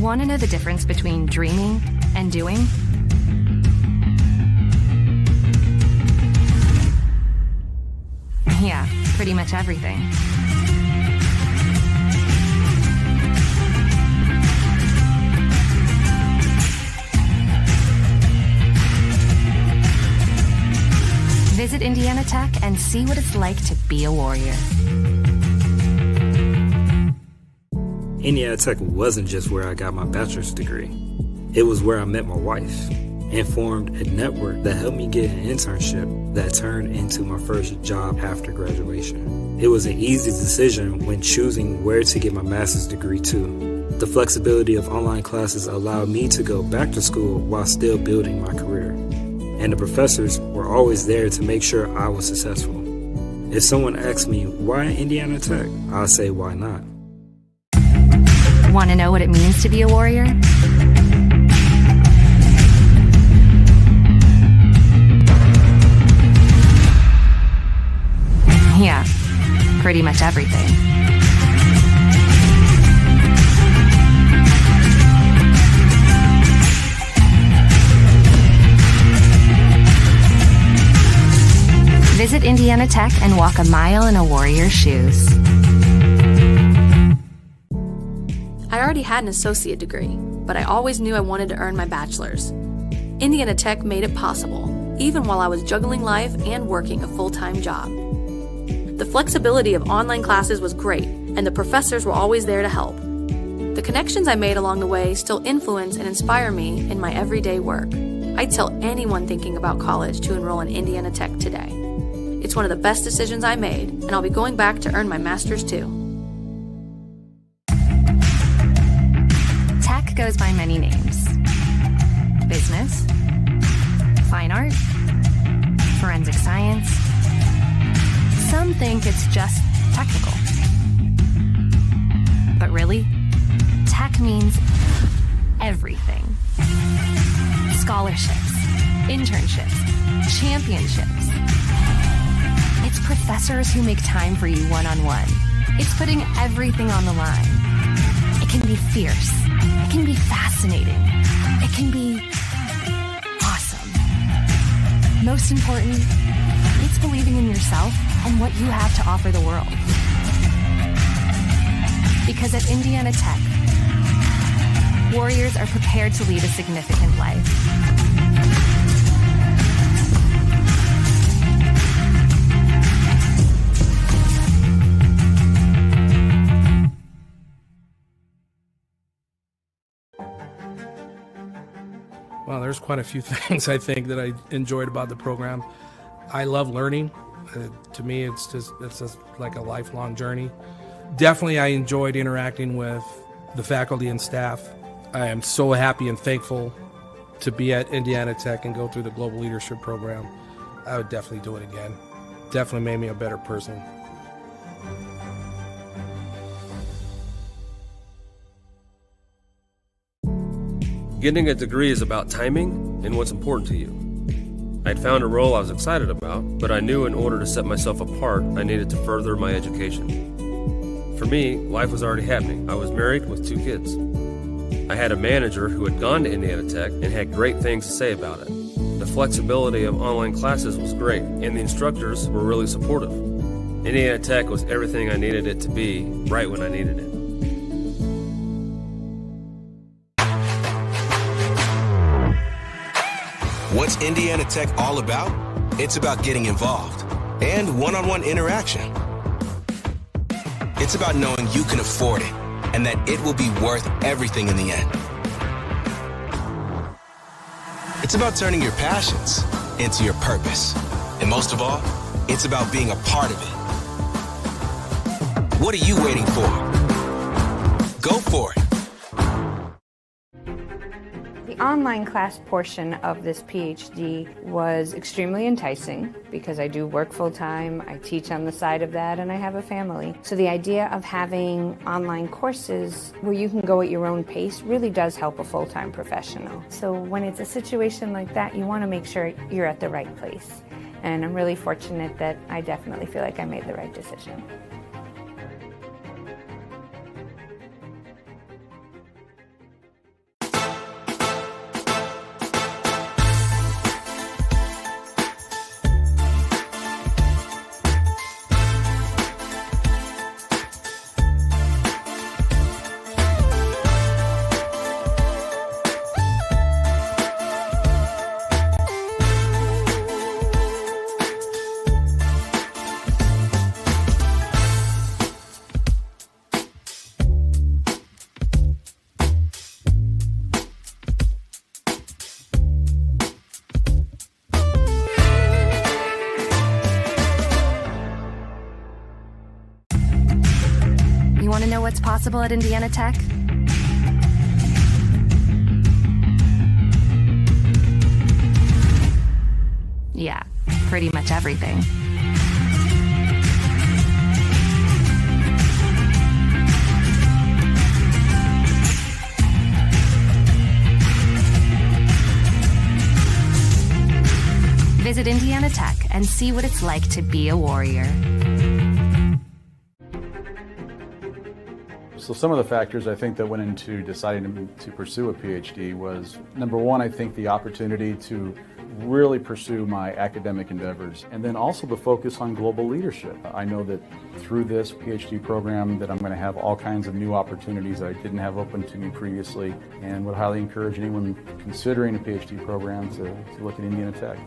Want to know the difference between dreaming and doing? Yeah, pretty much everything. Visit Indiana Tech and see what it's like to be a warrior. Indiana Tech wasn't just where I got my bachelor's degree. It was where I met my wife and formed a network that helped me get an internship that turned into my first job after graduation. It was an easy decision when choosing where to get my master's degree too. The flexibility of online classes allowed me to go back to school while still building my career. And the professors were always there to make sure I was successful. If someone asks me, why Indiana Tech? I'll say, why not? Want to know what it means to be a warrior? Yeah, pretty much everything. Visit Indiana Tech and walk a mile in a warrior's shoes. I already had an associate degree, but I always knew I wanted to earn my bachelor's. Indiana Tech made it possible, even while I was juggling life and working a full-time job. The flexibility of online classes was great, and the professors were always there to help. The connections I made along the way still influence and inspire me in my everyday work. I'd tell anyone thinking about college to enroll in Indiana Tech today. It's one of the best decisions I made, and I'll be going back to earn my master's too. Tech goes by many names. Business, fine art, forensic science. Some think it's just technical. But really, tech means everything. Scholarships, internships, championships. It's professors who make time for you one-on-one. It's putting everything on the line. It can be fierce. It can be fascinating. It can be awesome. Most important, it's believing in yourself and what you have to offer the world. Because at Indiana Tech, warriors are prepared to lead a significant life. Well, there's quite a few things I think that I enjoyed about the program. I love learning. To me, it's just like a lifelong journey. Definitely, I enjoyed interacting with the faculty and staff. I am so happy and thankful to be at Indiana Tech and go through the Global Leadership Program. I would definitely do it again. Definitely made me a better person. Getting a degree is about timing and what's important to you. I'd found a role I was excited about, but I knew in order to set myself apart, I needed to further my education. For me, life was already happening. I was married with 2 kids. I had a manager who had gone to Indiana Tech and had great things to say about it. The flexibility of online classes was great, and the instructors were really supportive. Indiana Tech was everything I needed it to be, right when I needed it. What's Indiana Tech all about? It's about getting involved and one-on-one interaction. It's about knowing you can afford it and that it will be worth everything in the end. It's about turning your passions into your purpose. And most of all, it's about being a part of it. What are you waiting for? Go for it. The online class portion of this PhD was extremely enticing because I do work full-time, I teach on the side of that, and I have a family. So the idea of having online courses where you can go at your own pace really does help a full-time professional. So when it's a situation like that, you want to make sure you're at the right place. And I'm really fortunate that I definitely feel like I made the right decision. want to know what's possible at Indiana Tech? Yeah, pretty much everything. Visit Indiana Tech and see what it's like to be a warrior. So some of the factors I think that went into deciding to pursue a PhD was, number one, I think the opportunity to really pursue my academic endeavors, and then also the focus on global leadership. I know that through this PhD program that I'm going to have all kinds of new opportunities that I didn't have open to me previously, and would highly encourage anyone considering a PhD program to look at Indiana Tech.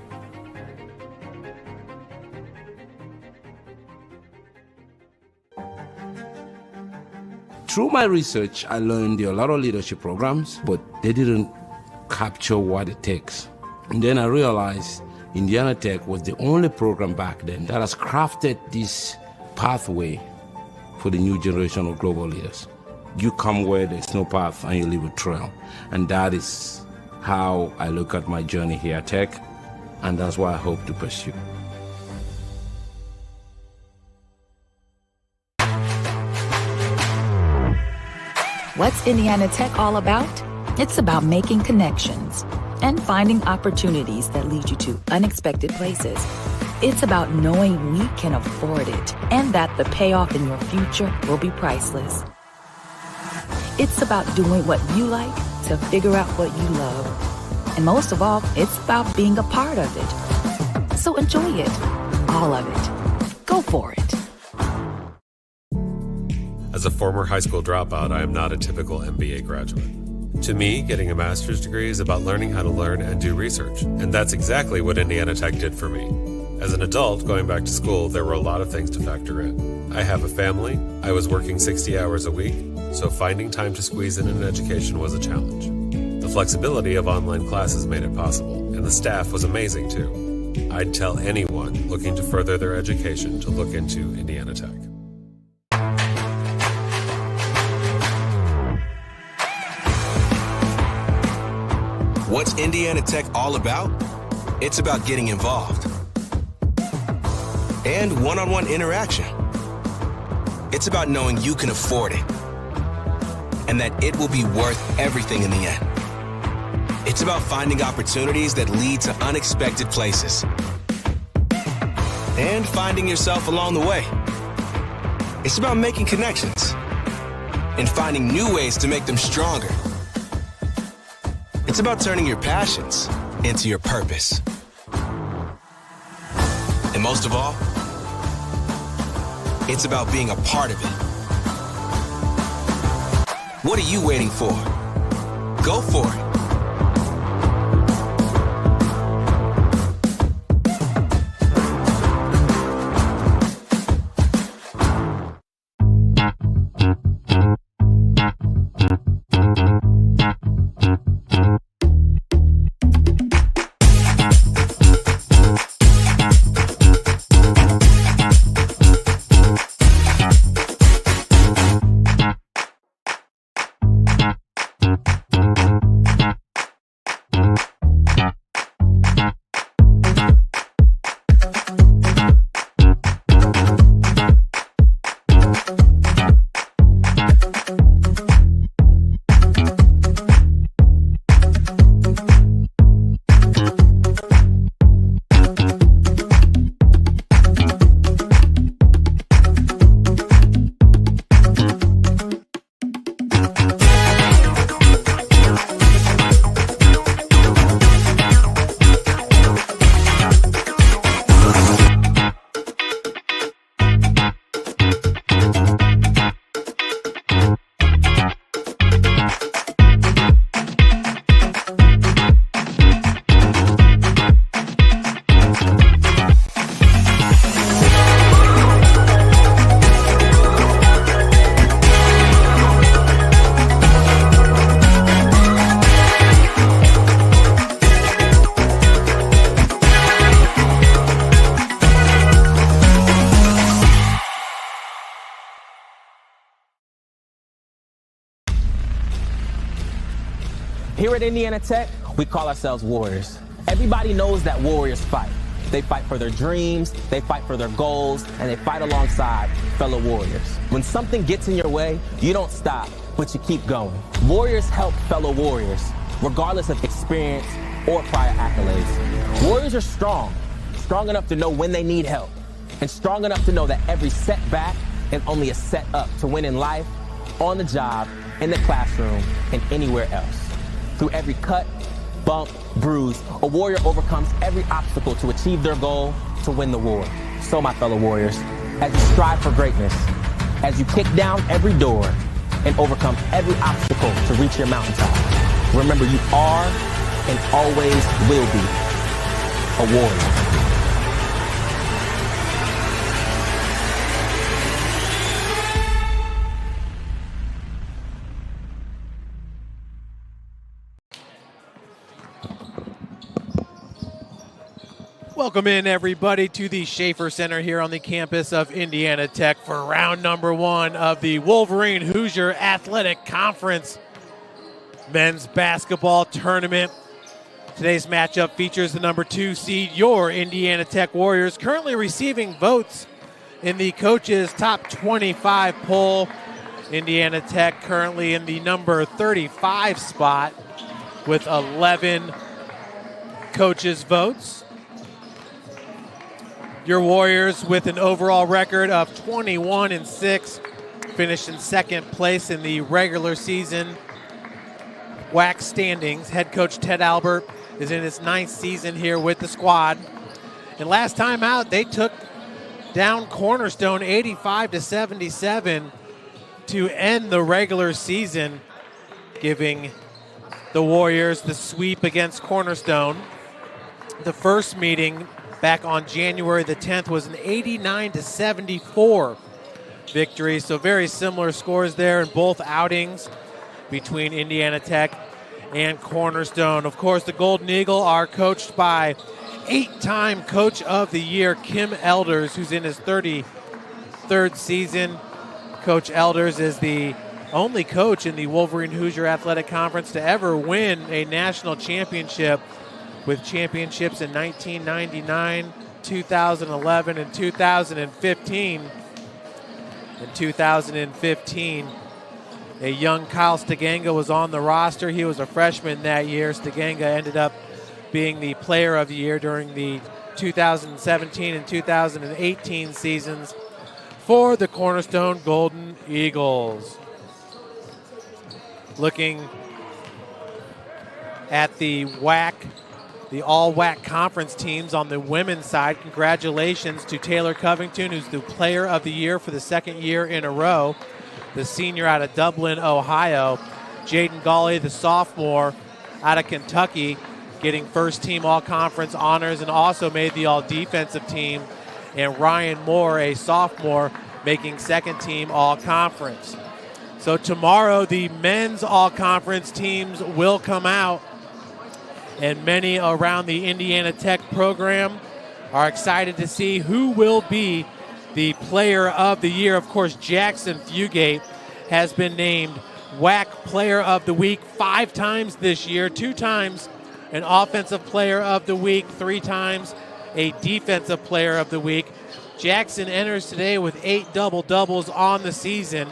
Through my research, I learned there are a lot of leadership programs, but they didn't capture what it takes. And then I realized Indiana Tech was the only program back then that has crafted this pathway for the new generation of global leaders. You come where there's no path and you leave a trail. And that is how I look at my journey here at Tech, and that's what I hope to pursue. What's Indiana Tech all about? It's about making connections and finding opportunities that lead you to unexpected places. It's about knowing we can afford it and that the payoff in your future will be priceless. It's about doing what you like to figure out what you love. And most of all, it's about being a part of it. So enjoy it, all of it. Go for it. As a former high school dropout, I am not a typical MBA graduate. To me, getting a master's degree is about learning how to learn and do research, and that's exactly what Indiana Tech did for me. As an adult, going back to school, there were a lot of things to factor in. I have a family, I was working 60 hours a week, so finding time to squeeze in an education was a challenge. The flexibility of online classes made it possible, and the staff was amazing too. I'd tell anyone looking to further their education to look into Indiana Tech. What's Indiana Tech all about? It's about getting involved and one-on-one interaction. It's about knowing you can afford it and that it will be worth everything in the end. It's about finding opportunities that lead to unexpected places and finding yourself along the way. It's about making connections and finding new ways to make them stronger. It's about turning your passions into your purpose. And most of all, it's about being a part of it. What are you waiting for? Go for it. Here at Indiana Tech, we call ourselves Warriors. Everybody knows that Warriors fight. They fight for their dreams, they fight for their goals, and they fight alongside fellow Warriors. When something gets in your way, you don't stop, but you keep going. Warriors help fellow Warriors, regardless of experience or prior accolades. Warriors are strong enough to know when they need help, and strong enough to know that every setback is only a set up to win in life, on the job, in the classroom, and anywhere else. Through every cut, bump, bruise, a warrior overcomes every obstacle to achieve their goal, to win the war. So, my fellow Warriors, as you strive for greatness, as you kick down every door and overcome every obstacle to reach your mountaintop, remember you are and always will be a warrior. Welcome in, everybody, to the Schaefer Center here on the campus of Indiana Tech for round number 1 of the Wolverine Hoosier Athletic Conference men's basketball tournament. Today's matchup features the number 2 seed, your Indiana Tech Warriors, currently receiving votes in the coaches' top 25 poll. Indiana Tech currently in the number 35 spot with 11 coaches' votes. Your Warriors, with an overall record of 21-6, finished in second place in the regular season WAC standings. Head coach Ted Albert is in his 9th season here with the squad. And last time out, they took down Cornerstone 85-77 to end the regular season, giving the Warriors the sweep against Cornerstone. The first meeting back on January the 10th was an 89-74 victory. So very similar scores there in both outings between Indiana Tech and Cornerstone. Of course, the Golden Eagle are coached by 8-time Coach of the Year Kim Elders, who's in his 33rd season. Coach Elders is the only coach in the Wolverine Hoosier Athletic Conference to ever win a national championship, with championships in 1999, 2011, and 2015. In 2015, a young Kyle Stiganga was on the roster. He was a freshman that year. Stiganga ended up being the player of the year during the 2017 and 2018 seasons for the Cornerstone Golden Eagles. Looking at the WAC, the all-WAC conference teams on the women's side, congratulations to Taylor Covington, who's the player of the year for the second year in a row, the senior out of Dublin, Ohio. Jaden Gawley, the sophomore out of Kentucky, getting first-team all-conference honors and also made the all-defensive team. And Ryan Moore, a sophomore, making second-team all-conference. So tomorrow, the men's all-conference teams will come out, and many around the Indiana Tech program are excited to see who will be the player of the year. Of course, Jackson Fugate has been named WAC Player of the Week 5 times this year, 2 times an Offensive Player of the Week, 3 times a Defensive Player of the Week. Jackson enters today with 8 double-doubles on the season.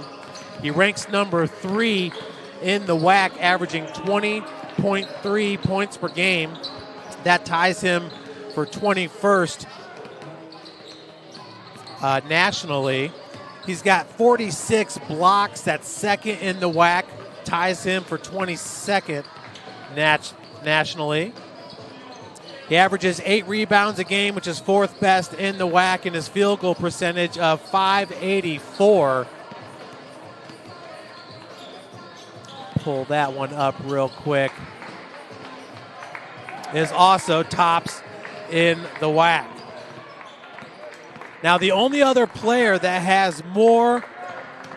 He ranks number 3 in the WAC, averaging 20.3 points per game. That ties him for 21st nationally. He's got 46 blocks. That's second in the WAC. Ties him for 22nd nationally. He averages 8 rebounds a game, which is 4th best in the WAC, and his field goal percentage of .584. Pull that one up real quick. Is also tops in the WAC. Now, the only other player that has more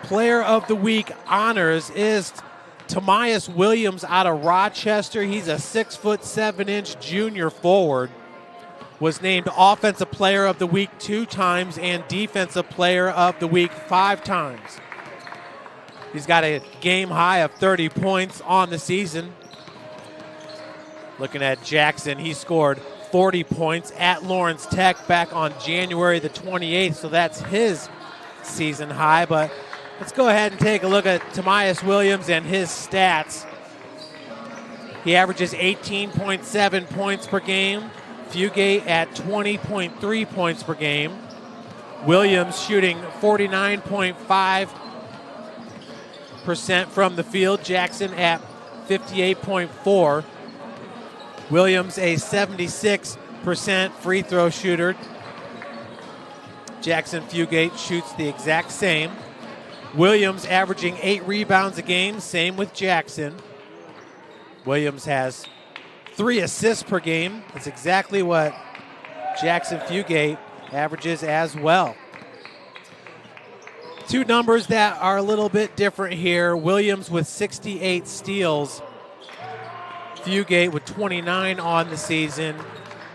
Player of the Week honors is Tamias Williams out of Rochester. He's a 6'7" junior forward. Was named Offensive Player of the Week 2 times and Defensive Player of the Week 5 times. He's got a game high of 30 points on the season, Looking at Jackson, he scored 40 points at Lawrence Tech back on January the 28th, so that's his season high. But let's go ahead and take a look at Tomias Williams and his stats. He averages 18.7 points per game. Fugate at 20.3 points per game. Williams shooting 49.5% from the field. Jackson at 58.4%. Williams a 76% free throw shooter. Jackson Fugate shoots the exact same. Williams averaging 8 rebounds a game, same with Jackson. Williams has 3 assists per game. That's exactly what Jackson Fugate averages as well. Two numbers that are a little bit different here. Williams with 68 steals. Fugate with 29 on the season.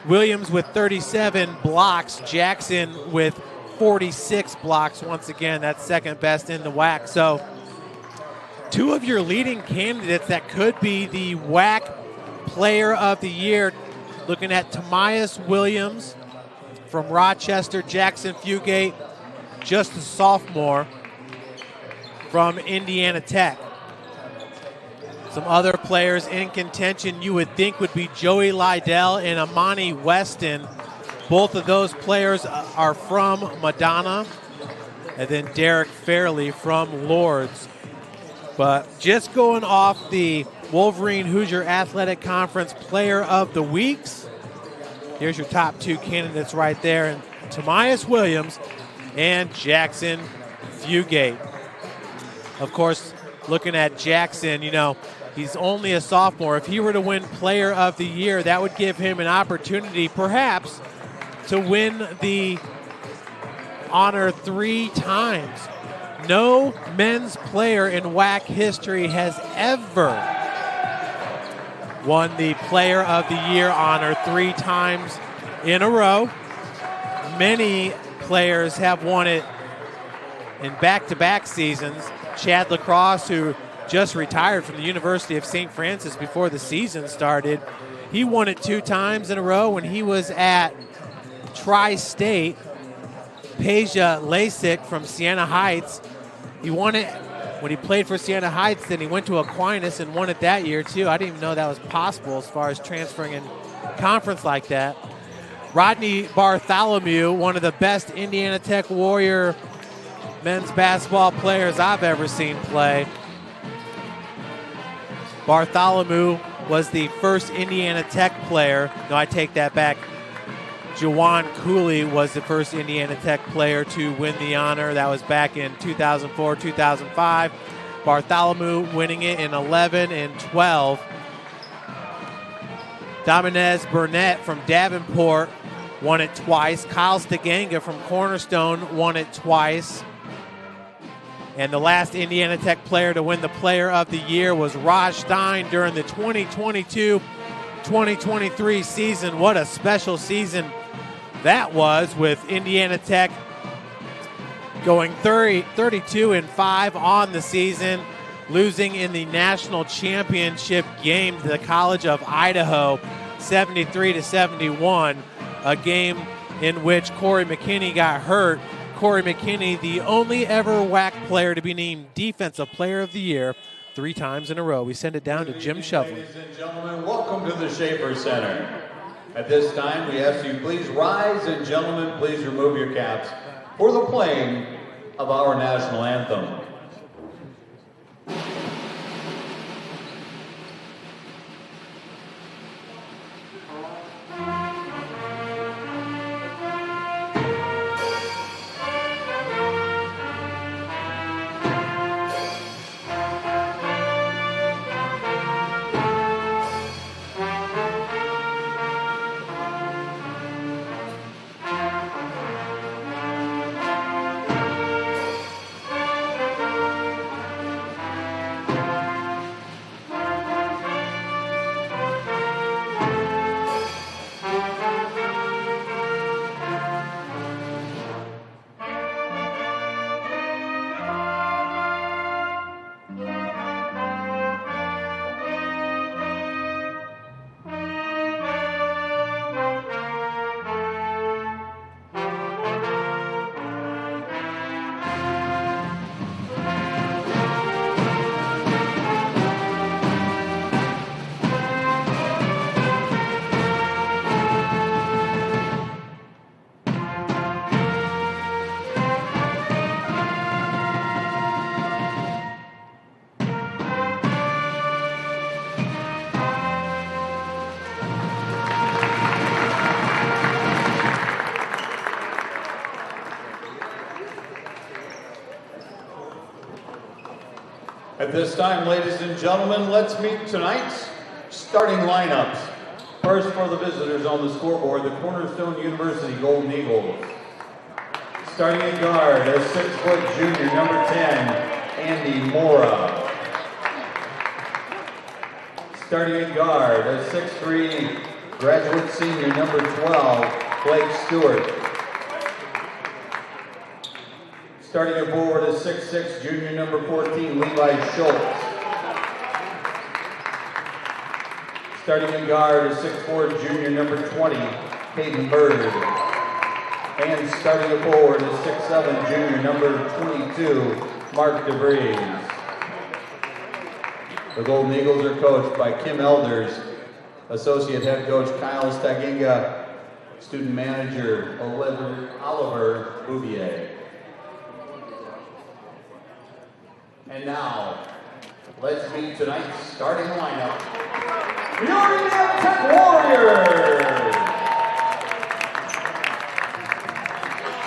Williams with 37 blocks. Jackson with 46 blocks. Once again, that's second best in the WAC. So two of your leading candidates that could be the WAC Player of the Year. Looking at Tomias Williams from Rochester, Jackson Fugate, just a sophomore from Indiana Tech. Some other players in contention you would think would be Joey Lydell and Amani Weston. Both of those players are from Madonna. And then Derek Fairley from Lourdes. But just going off the Wolverine Hoosier Athletic Conference Player of the Weeks, here's your top two candidates right there. And Tomias Williams and Jackson Fugate. Of course, looking at Jackson, he's only a sophomore. If he were to win Player of the Year, that would give him an opportunity, perhaps, to win the honor 3 times. No men's player in WAC history has ever won the Player of the Year honor 3 times in a row. Many players have won it in back-to-back seasons. Chad Lacrosse, who just retired from the University of St. Francis before the season started, he won it 2 times in a row when he was at Tri-State. Peja Lasik from Siena Heights, he won it when he played for Siena Heights. Then he went to Aquinas and won it that year too. I didn't even know that was possible as far as transferring in conference like that. Rodney Bartholomew, one of the best Indiana Tech Warrior men's basketball players I've ever seen play. Bartholomew was the first Indiana Tech player. No, I take that back. Jawan Cooley was the first Indiana Tech player to win the honor. That was back in 2004, 2005. Bartholomew winning it in 11 and 12. Dominez Burnett from Davenport won it twice. Kyle Stiganga from Cornerstone won it twice. And the last Indiana Tech player to win the Player of the Year was Raj Stein during the 2022-2023 season. What a special season that was, with Indiana Tech going 32-5 on the season, losing in the national championship game to the College of Idaho, 73-71, a game in which Corey McKinney got hurt. Corey McKinney, the only ever WAC player to be named Defensive Player of the Year 3 times in a row. We send it down to Jim Shovelin. Ladies and gentlemen, welcome to the Schaefer Center. At this time, we ask you please rise, and gentlemen, please remove your caps for the playing of our national anthem. At this time, ladies and gentlemen, let's meet tonight's starting lineups. First for the visitors on the scoreboard, the Cornerstone University Golden Eagles. Starting at guard, a 6-foot junior, number 10, Andy Mora. Starting at guard, a 6'3", graduate senior, number 12, Blake Stewart. Starting at forward, a 6'6", junior, number 14, Levi Schultz. Starting at guard, a 6'4", junior, number 20, Hayden Bird. And starting at forward, a 6'7", junior, number 22, Mark DeVries. The Golden Eagles are coached by Kim Elders, associate head coach Kyle Staginga, student manager Oliver Bouvier. And now, let's meet tonight's starting lineup. Your Indiana Tech Warriors!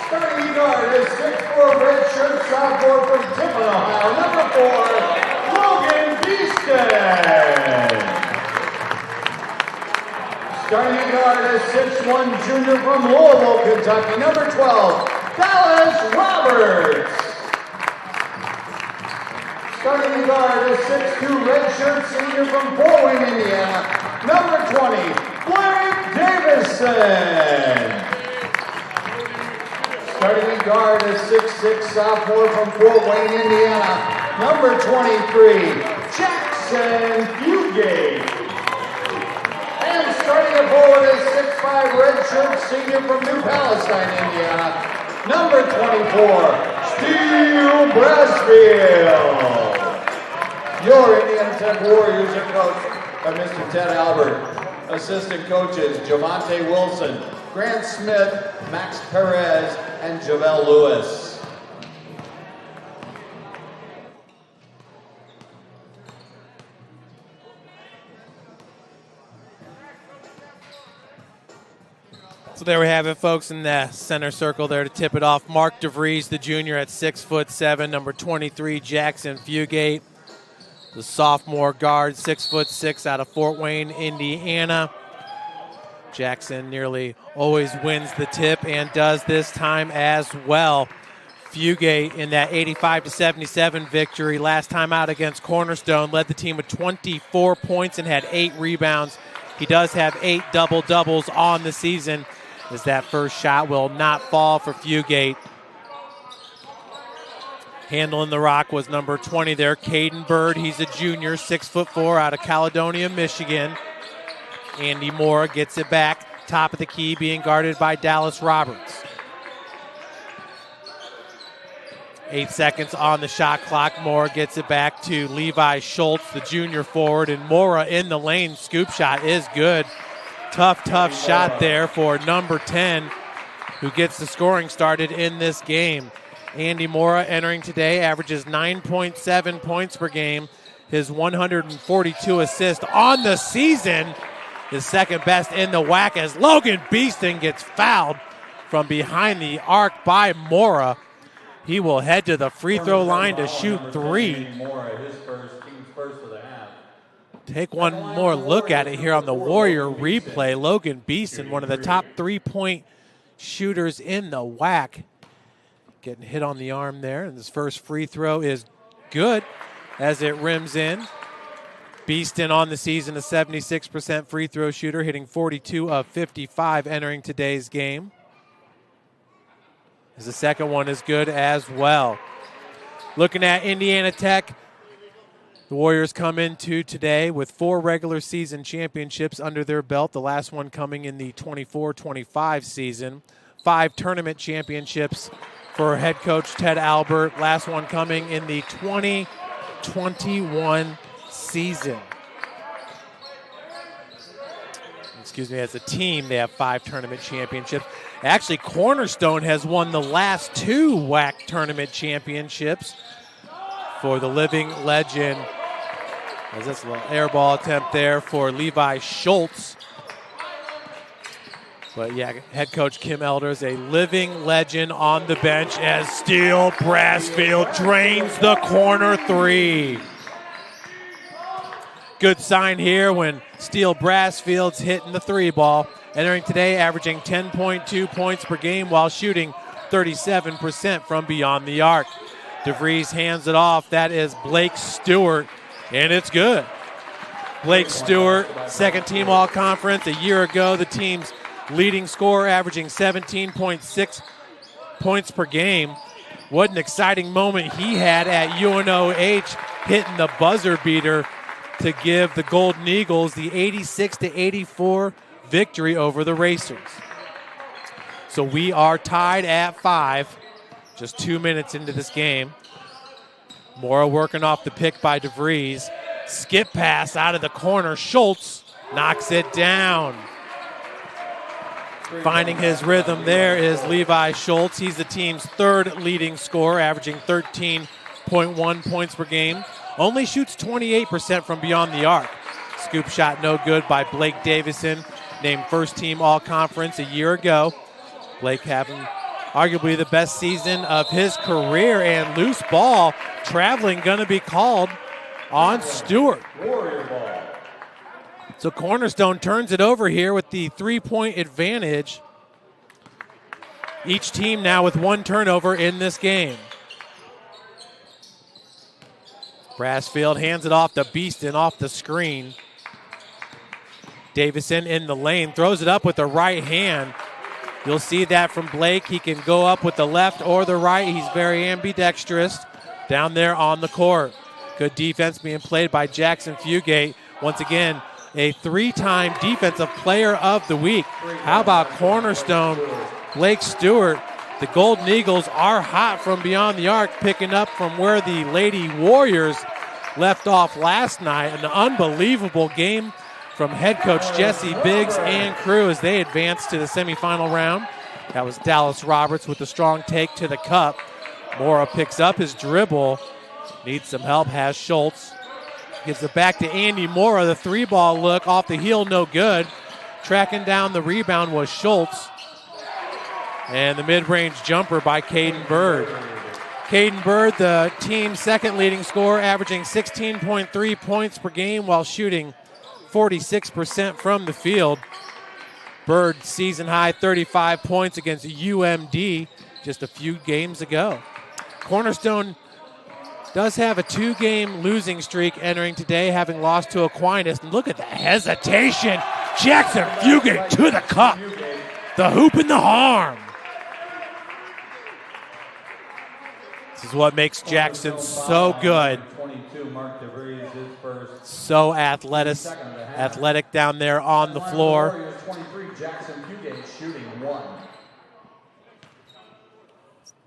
Starting guard is 6'4", redshirt sophomore from Tiffin, Ohio, number 4, Logan Beeston. Starting guard is 6'1", junior from Louisville, Kentucky, number 12, Dallas Roberts. Starting guard is 6'2", redshirt senior from Fort Wayne, Indiana, number 20, Blake Davison. Starting guard is 6'6", sophomore from Fort Wayne, Indiana, number 23, Jackson Fugate. And starting at forward is 6'5", redshirt senior from New Palestine, Indiana, number 24, Steve Brasfield. Your Indiana Tech Warriors are coached by Mr. Ted Albert. Assistant coaches Javante Wilson, Grant Smith, Max Perez, and Javel Lewis. So there we have it, folks, in the center circle there to tip it off. Mark DeVries, the junior, at 6'7", number 23, Jackson Fugate. The sophomore guard, 6'6", out of Fort Wayne, Indiana. Jackson nearly always wins the tip and does this time as well. Fugate in that 85-77 victory last time out against Cornerstone led the team with 24 points and had 8 rebounds. He does have 8 double-doubles on the season, as that first shot will not fall for Fugate. Handling the rock was number 20 there, Caden Bird. He's a junior, 6'4", out of Caledonia, Michigan. Andy Moore gets it back, top of the key, being guarded by Dallas Roberts. 8 seconds on the shot clock. Moore gets it back to Levi Schultz, the junior forward, and Mora in the lane. Scoop shot is good. Tough shot there for number 10, who gets the scoring started in this game. Andy Mora entering today averages 9.7 points per game. His 142 assists on the season is second best in the WAC, as Logan Beeston gets fouled from behind the arc by Mora. He will head to the free throw line to shoot 3. Take one more look at it here on the Warrior replay. Logan Beeston, one of the top 3-point shooters in the WAC. Getting hit on the arm there, and this first free throw is good as it rims in. Beeston on the season, a 76% free throw shooter, hitting 42 of 55 entering today's game. As the second one is good as well. Looking at Indiana Tech, the Warriors come into today with 4 regular season championships under their belt, the last one coming in the 24-25 season. 5 tournament championships for head coach Ted Albert, last one coming in the 2021 season. Excuse me, as a team, they have 5 tournament championships. Actually, Cornerstone has won the last 2 WAC tournament championships for the living legend. As this little air ball attempt there for Levi Schultz. But yeah, head coach Kim Elders, a living legend on the bench as Steel Brasfield drains the corner 3. Good sign here when Steele Brassfield's hitting the 3-ball. Entering today, averaging 10.2 points per game while shooting 37% from beyond the arc. DeVries hands it off. That is Blake Stewart, and it's good. Blake Stewart, second team all-conference. A year ago, the team's leading scorer, averaging 17.6 points per game. What an exciting moment he had at UNOH, hitting the buzzer beater to give the Golden Eagles the 86-84 victory over the Racers. So we are tied at 5, just 2 minutes into this game. Mora working off the pick by DeVries. Skip pass out of the corner. Schultz knocks it down. Finding his rhythm there is Levi Schultz. He's the team's third leading scorer, averaging 13.1 points per game. Only shoots 28% from beyond the arc. Scoop shot no good by Blake Davison, named first team all-conference a year ago. Blake having arguably the best season of his career, and loose ball traveling going to be called on Stewart. So Cornerstone turns it over here with the 3-point advantage. Each team now with 1 turnover in this game. Brassfield hands it off to Beeston off the screen. Davison in the lane, throws it up with the right hand. You'll see that from Blake. He can go up with the left or the right. He's very ambidextrous down there on the court. Good defense being played by Jackson Fugate. Once again, a 3-time Defensive Player of the Week. How about Cornerstone? Blake Stewart. The Golden Eagles are hot from beyond the arc, picking up from where the Lady Warriors left off last night. An unbelievable game from head coach Jesse Biggs and crew as they advance to the semifinal round. That was Dallas Roberts with a strong take to the cup. Mora picks up his dribble. Needs some help, has Schultz. Gives it back to Andy Mora. The 3-ball look off the heel, no good. Tracking down the rebound was Schultz. And the mid-range jumper by Caden Bird. Caden Bird, the team's second leading scorer, averaging 16.3 points per game while shooting 46% from the field. Bird season high 35 points against UMD just a few games ago. Cornerstone does have a 2-game losing streak entering today, having lost to Aquinas. And look at the hesitation. Jackson Fugate to the cup. The hoop and the harm. This is what makes Jackson so good. So athletic down there on the floor.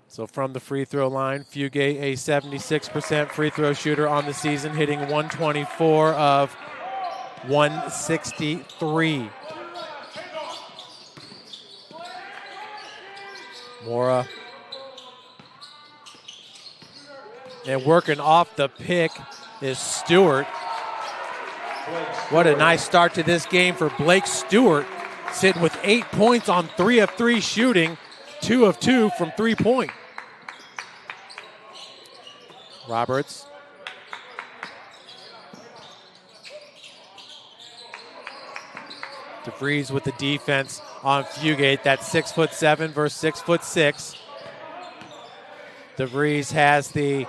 So from the free throw line, Fugate, a 76% free throw shooter on the season, hitting 124 of 163. Mora. And working off the pick is Stewart. What a nice start to this game for Blake Stewart, sitting with 8 points on 3 of 3 shooting, 2 of 2 from 3-point. Roberts. DeVries with the defense on Fugate. That's 6'7" versus 6'6". DeVries has the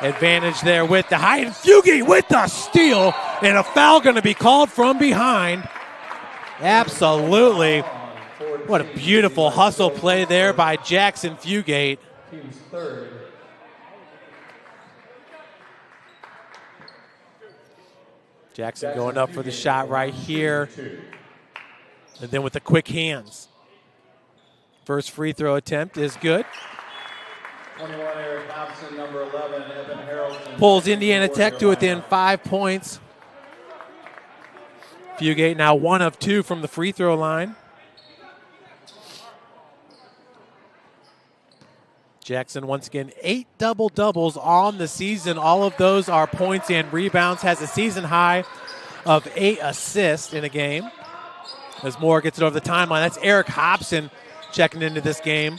advantage there with the height. And Fugate with the steal. And a foul going to be called from behind. Absolutely. What a beautiful hustle play there by Jackson Fugate. Team's third. Jackson going up for the shot right here. And then with the quick hands. First free throw attempt is good. 21, Eric Hobson, number 11, Evan Harrelson. Pulls Indiana Tech to within 5 points. Fugate now 1 of 2 from the free throw line. Jackson once again 8 double-doubles on the season. All of those are points and rebounds. Has a season high of 8 assists in a game. As Moore gets it over the timeline. That's Eric Hobson checking into this game.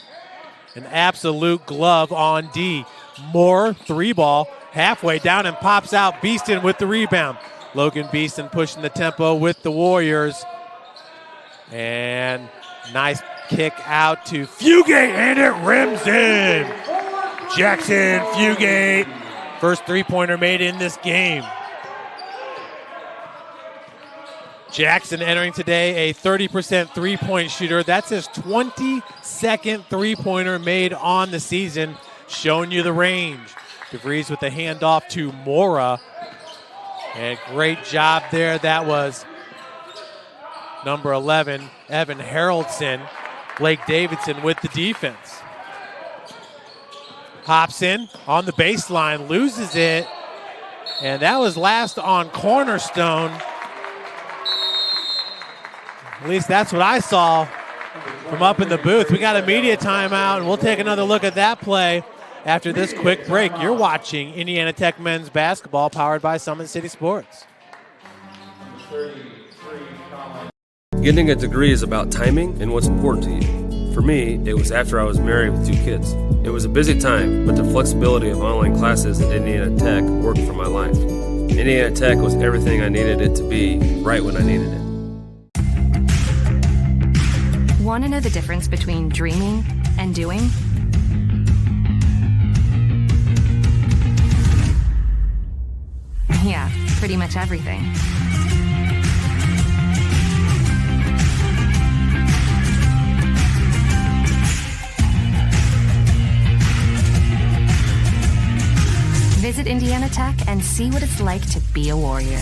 An absolute glove on D. Moore, 3-ball, halfway down and pops out. Beeston with the rebound. Logan Beeston pushing the tempo with the Warriors. And nice kick out to Fugate, and it rims in. Jackson Fugate, first three-pointer made in this game. Jackson entering today a 30% three-point shooter. That's his 22nd three-pointer made on the season, showing you the range. DeVries with the handoff to Mora. And great job there. That was number 11, Evan Haroldson. Blake Davidson with the defense. Hobson on the baseline, loses it. And that was last on Cornerstone. At least that's what I saw from up in the booth. We got a media timeout, and we'll take another look at that play after this quick break. You're watching Indiana Tech men's basketball powered by Summit City Sports. Getting a degree is about timing and what's important to you. For me, it was after I was married with 2 kids. It was a busy time, but the flexibility of online classes at Indiana Tech worked for my life. Indiana Tech was everything I needed it to be, right when I needed it. Want to know the difference between dreaming and doing? Yeah, pretty much everything. Visit Indiana Tech and see what it's like to be a Warrior.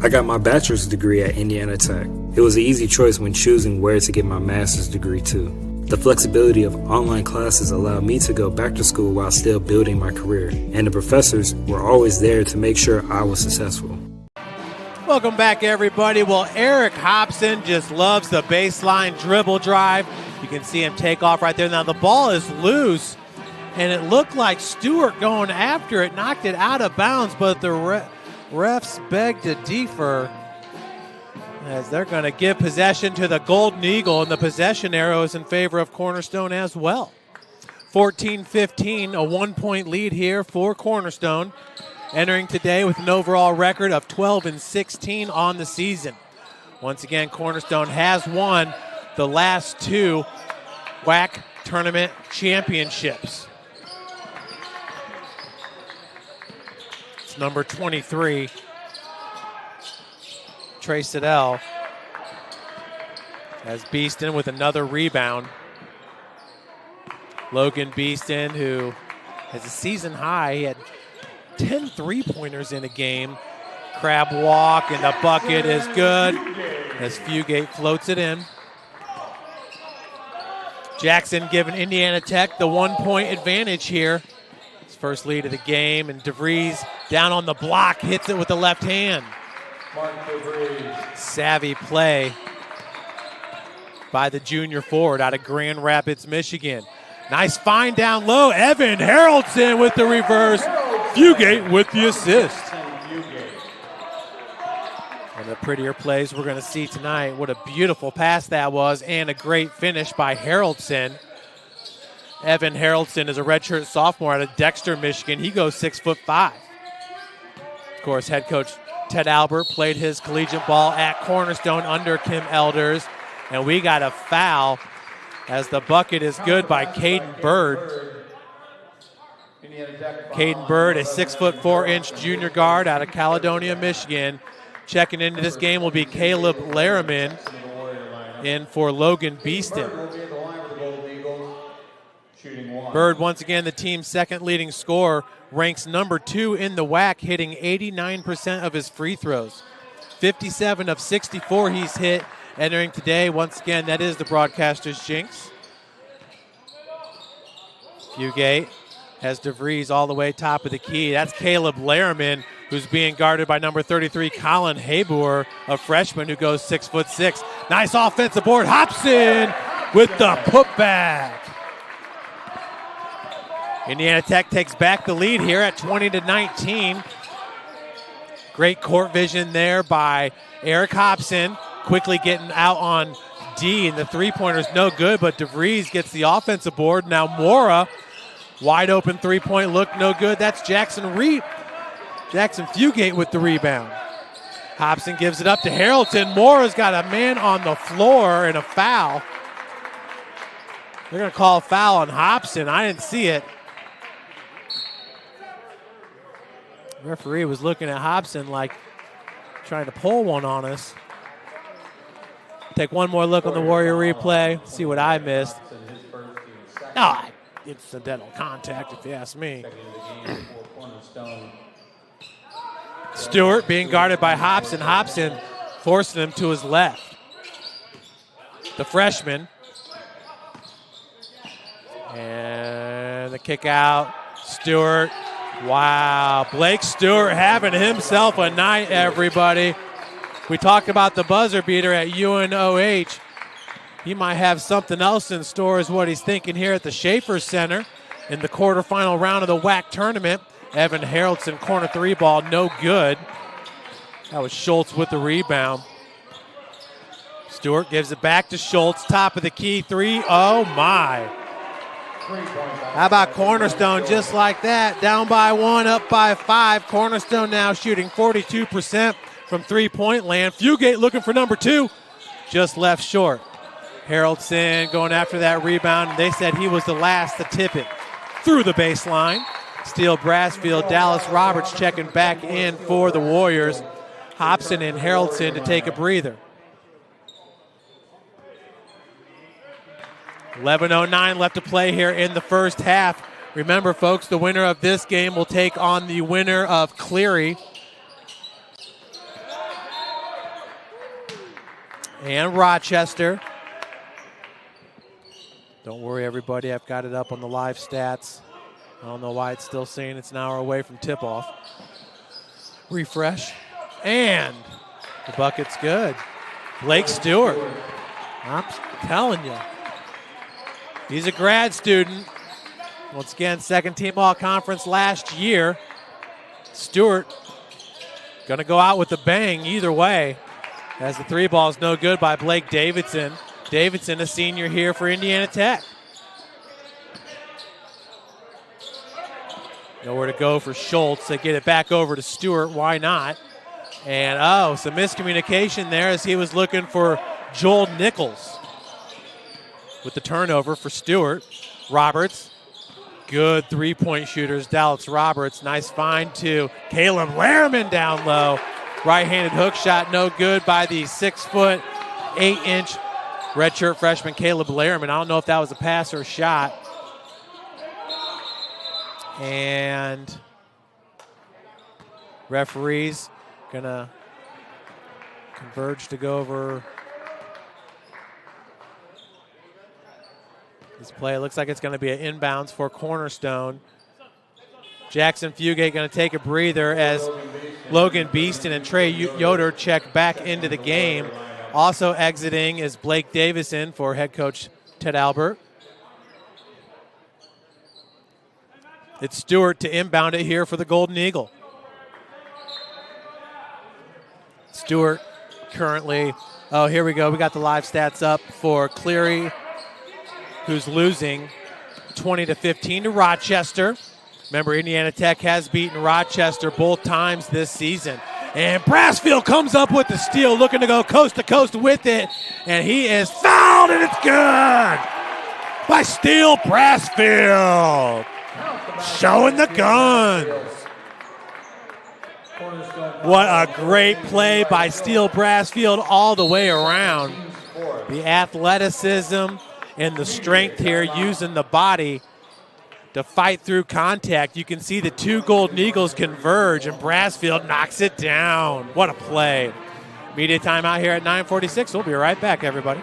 I got my bachelor's degree at Indiana Tech. It was an easy choice when choosing where to get my master's degree too. The flexibility of online classes allowed me to go back to school while still building my career, and the professors were always there to make sure I was successful. Welcome back, everybody. Well, Eric Hobson just loves the baseline dribble drive. You can see him take off right there. Now the ball is loose, and it looked like Stewart going after it, knocked it out of bounds, but the refs begged to defer as they're going to give possession to the Golden Eagle, and the possession arrow is in favor of Cornerstone as well. 14-15, a 1-point lead here for Cornerstone, entering today with an overall record of 12-16 on the season. Once again, Cornerstone has won the last 2 WAC tournament championships. It's number 23, Trey Siddell, as Beeston with another rebound. Logan Beeston, who has a season high, he had 10 three-pointers in a game. Crab walk, and the bucket is good as Fugate floats it in. Jackson giving Indiana Tech the 1-point advantage here. His first lead of the game, and DeVries down on the block, hits it with the left hand. Savvy play by the junior forward out of Grand Rapids, Michigan. Nice find down low. Evan Haroldson with the reverse. Fugate with the assist. One of the prettier plays we're going to see tonight. What a beautiful pass that was, and a great finish by Haroldson. Evan Haroldson is a redshirt sophomore out of Dexter, Michigan. He goes 6'5". Of course, head coach Ted Albert played his collegiate ball at Cornerstone under Kim Elders. And we got a foul as the bucket is good by Caden Bird. Caden Bird, a 6'4" junior guard out of Caledonia, Michigan. Checking into this game will be Caleb Larriman in for Logan Beeston. Bird, once again, the team's second leading scorer, ranks number 2 in the WAC, hitting 89% of his free throws. 57 of 64 he's hit entering today. Once again, that is the broadcaster's jinx. Fugate has DeVries all the way top of the key. That's Caleb Larriman, who's being guarded by number 33, Colin Habour, a freshman who goes 6'6". Nice offensive board. Hobson with the putback. Indiana Tech takes back the lead here at 20-19. Great court vision there by Eric Hobson, quickly getting out on D, and the three-pointer's no good, but DeVries gets the offensive board. Now Mora, wide open three-point look, no good. That's Jackson Jackson Fugate with the rebound. Hobson gives it up to Harrelson. Mora's got a man on the floor and a foul. They're going to call a foul on Hobson. I didn't see it. The referee was looking at Hobson like trying to pull one on us. Take one more look on the Warrior replay. See what I missed. Incidental contact, if you ask me. Stewart being guarded by Hobson. Hobson forcing him to his left. The freshman. And the kick out. Stewart. Wow. Blake Stewart having himself a night, everybody. We talked about the buzzer beater at UNOH. He might have something else in store is what he's thinking here at the Schaefer Center in the quarterfinal round of the WAC tournament. Evan Harrelson, corner three ball, no good. That was Schultz with the rebound. Stewart gives it back to Schultz, top of the key three. Oh my. How about Cornerstone just like that? Down by 1, up by 5. Cornerstone now shooting 42% from three-point land. Fugate looking for number 2. Just left short. Harrelson going after that rebound. They said he was the last to tip it through the baseline. Steele Brassfield, Dallas Roberts checking back in for the Warriors. Hobson and Harrelson to take a breather. 11:09 left to play here in the first half. Remember, folks, the winner of this game will take on the winner of Cleary and Rochester. Don't worry, everybody. I've got it up on the live stats. I don't know why it's still saying it's an hour away from tip-off. Refresh. And the bucket's good. Blake Stewart. I'm telling you. He's a grad student. Once again, second team all-conference last year. Stewart going to go out with a bang either way, as the three ball is no good by Blake Davidson. Davidson, a senior here for Indiana Tech. Nowhere to go for Schultz. They get it back over to Stewart. Why not? And, some miscommunication there as he was looking for Joel Nichols. With the turnover for Stewart. Roberts. Good three-point shooters. Dallas Roberts. Nice find to Caleb Lehrman down low. Right-handed hook shot, no good by the 6'8" redshirt freshman Caleb Lehrman. I don't know if that was a pass or a shot. And referees gonna converge to go over this play. It looks like it's going to be an inbounds for Cornerstone. Jackson Fugate going to take a breather as Logan Beeston and Trey Yoder check back into the game. Also exiting is Blake Davison for head coach Ted Albert. It's Stewart to inbound it here for the Golden Eagle. Stewart currently, here we go. We got the live stats up for Cleary, who's losing 20-15 to Rochester. Remember, Indiana Tech has beaten Rochester both times this season. And Brassfield comes up with the steal, looking to go coast to coast with it. And he is fouled, and it's good by Steele Brassfield. Showing the guns. What a great play by Steele Brassfield all the way around. The athleticism and the strength here, using the body to fight through contact. You can see the two Golden Eagles converge, and Brassfield knocks it down. What a play. Media timeout here at 9:46. We'll be right back, everybody.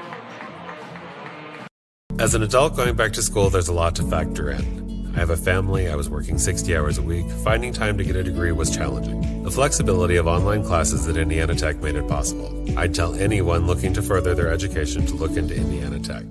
As an adult going back to school, there's a lot to factor in. I have a family, I was working 60 hours a week. Finding time to get a degree was challenging. The flexibility of online classes at Indiana Tech made it possible. I'd tell anyone looking to further their education to look into Indiana Tech.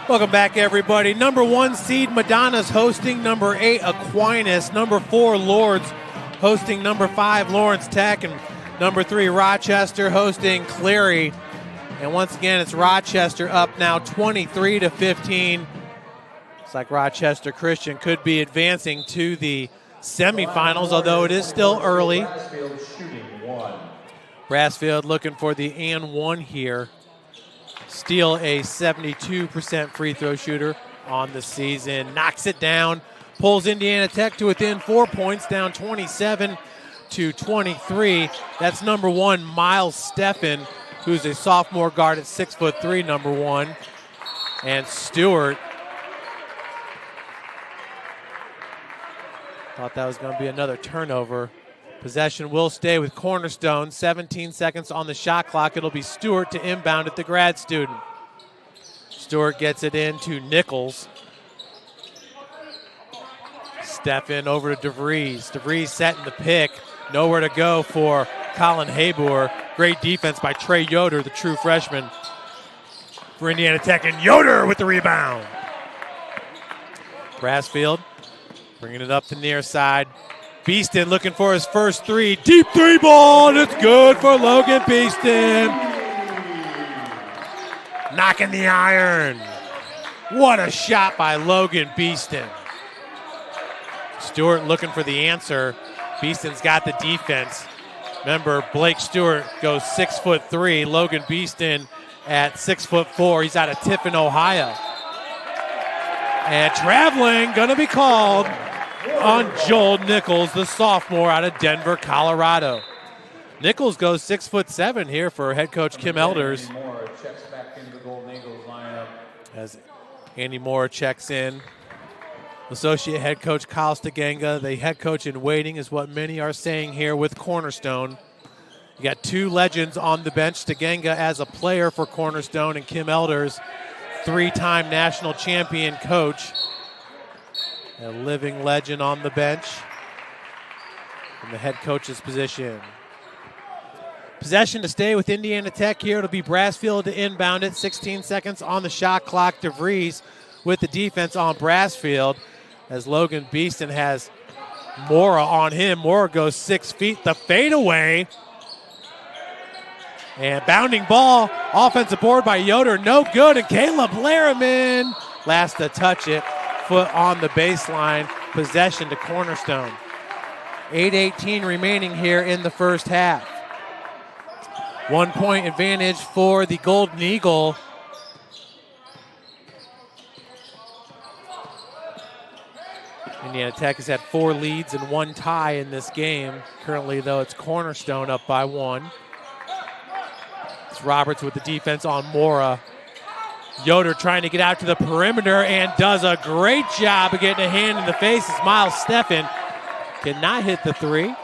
Welcome back, everybody. Number 1 seed Madonna's hosting number 8 Aquinas. Number 4 Lourdes hosting number 5 Lawrence Tech. And number 3 Rochester hosting Cleary. And once again, it's Rochester up now 23-15. Looks like Rochester Christian could be advancing to the semifinals, although it is still early. Brassfield looking for the and one here. Steele, a 72% free throw shooter on the season. Knocks it down. Pulls Indiana Tech to within 4 points, down 27-23. That's number 1, Miles Steffen, who's a sophomore guard at 6'3", number 1. And Stewart. Thought that was going to be another turnover. Possession will stay with Cornerstone. 17 seconds on the shot clock. It'll be Stewart to inbound at the grad student. Stewart gets it in to Nichols. Steffen over to DeVries. DeVries setting the pick. Nowhere to go for Colin Habor. Great defense by Trey Yoder, the true freshman for Indiana Tech. And Yoder with the rebound. Brassfield bringing it up the near side. Beeston looking for his first 3. Deep 3 ball, and it's good for Logan Beeston. Knocking the iron. What a shot by Logan Beeston. Stewart looking for the answer. Beeston's got the defense. Remember, Blake Stewart goes 6'3". Logan Beeston at 6'4". He's out of Tiffin, Ohio. And traveling, gonna be called on Joel Nichols, the sophomore out of Denver, Colorado. Nichols goes 6'7" here for head coach Kim Elders. As Andy Moore checks in. Associate head coach Kyle Steganga, the head coach in waiting, is what many are saying here with Cornerstone. You got 2 legends on the bench. Steganga as a player for Cornerstone, and Kim Elders, 3-time national champion coach. A living legend on the bench in the head coach's position. Possession to stay with Indiana Tech here. It'll be Brassfield to inbound it. 16 seconds on the shot clock. DeVries with the defense on Brassfield as Logan Beeston has Mora on him. Mora goes 6 feet. The fadeaway. And bounding ball. Offensive board by Yoder. No good. And Caleb Larriman last to touch it. Foot on the baseline. Possession to Cornerstone. 8:18 remaining here in the first half. 1 point advantage for the Golden Eagle. Indiana Tech has had 4 leads and 1 tie in this game. Currently, though, it's Cornerstone up by 1. It's Roberts with the defense on Mora. Yoder trying to get out to the perimeter and does a great job of getting a hand in the face as Miles Steffen cannot hit the 3.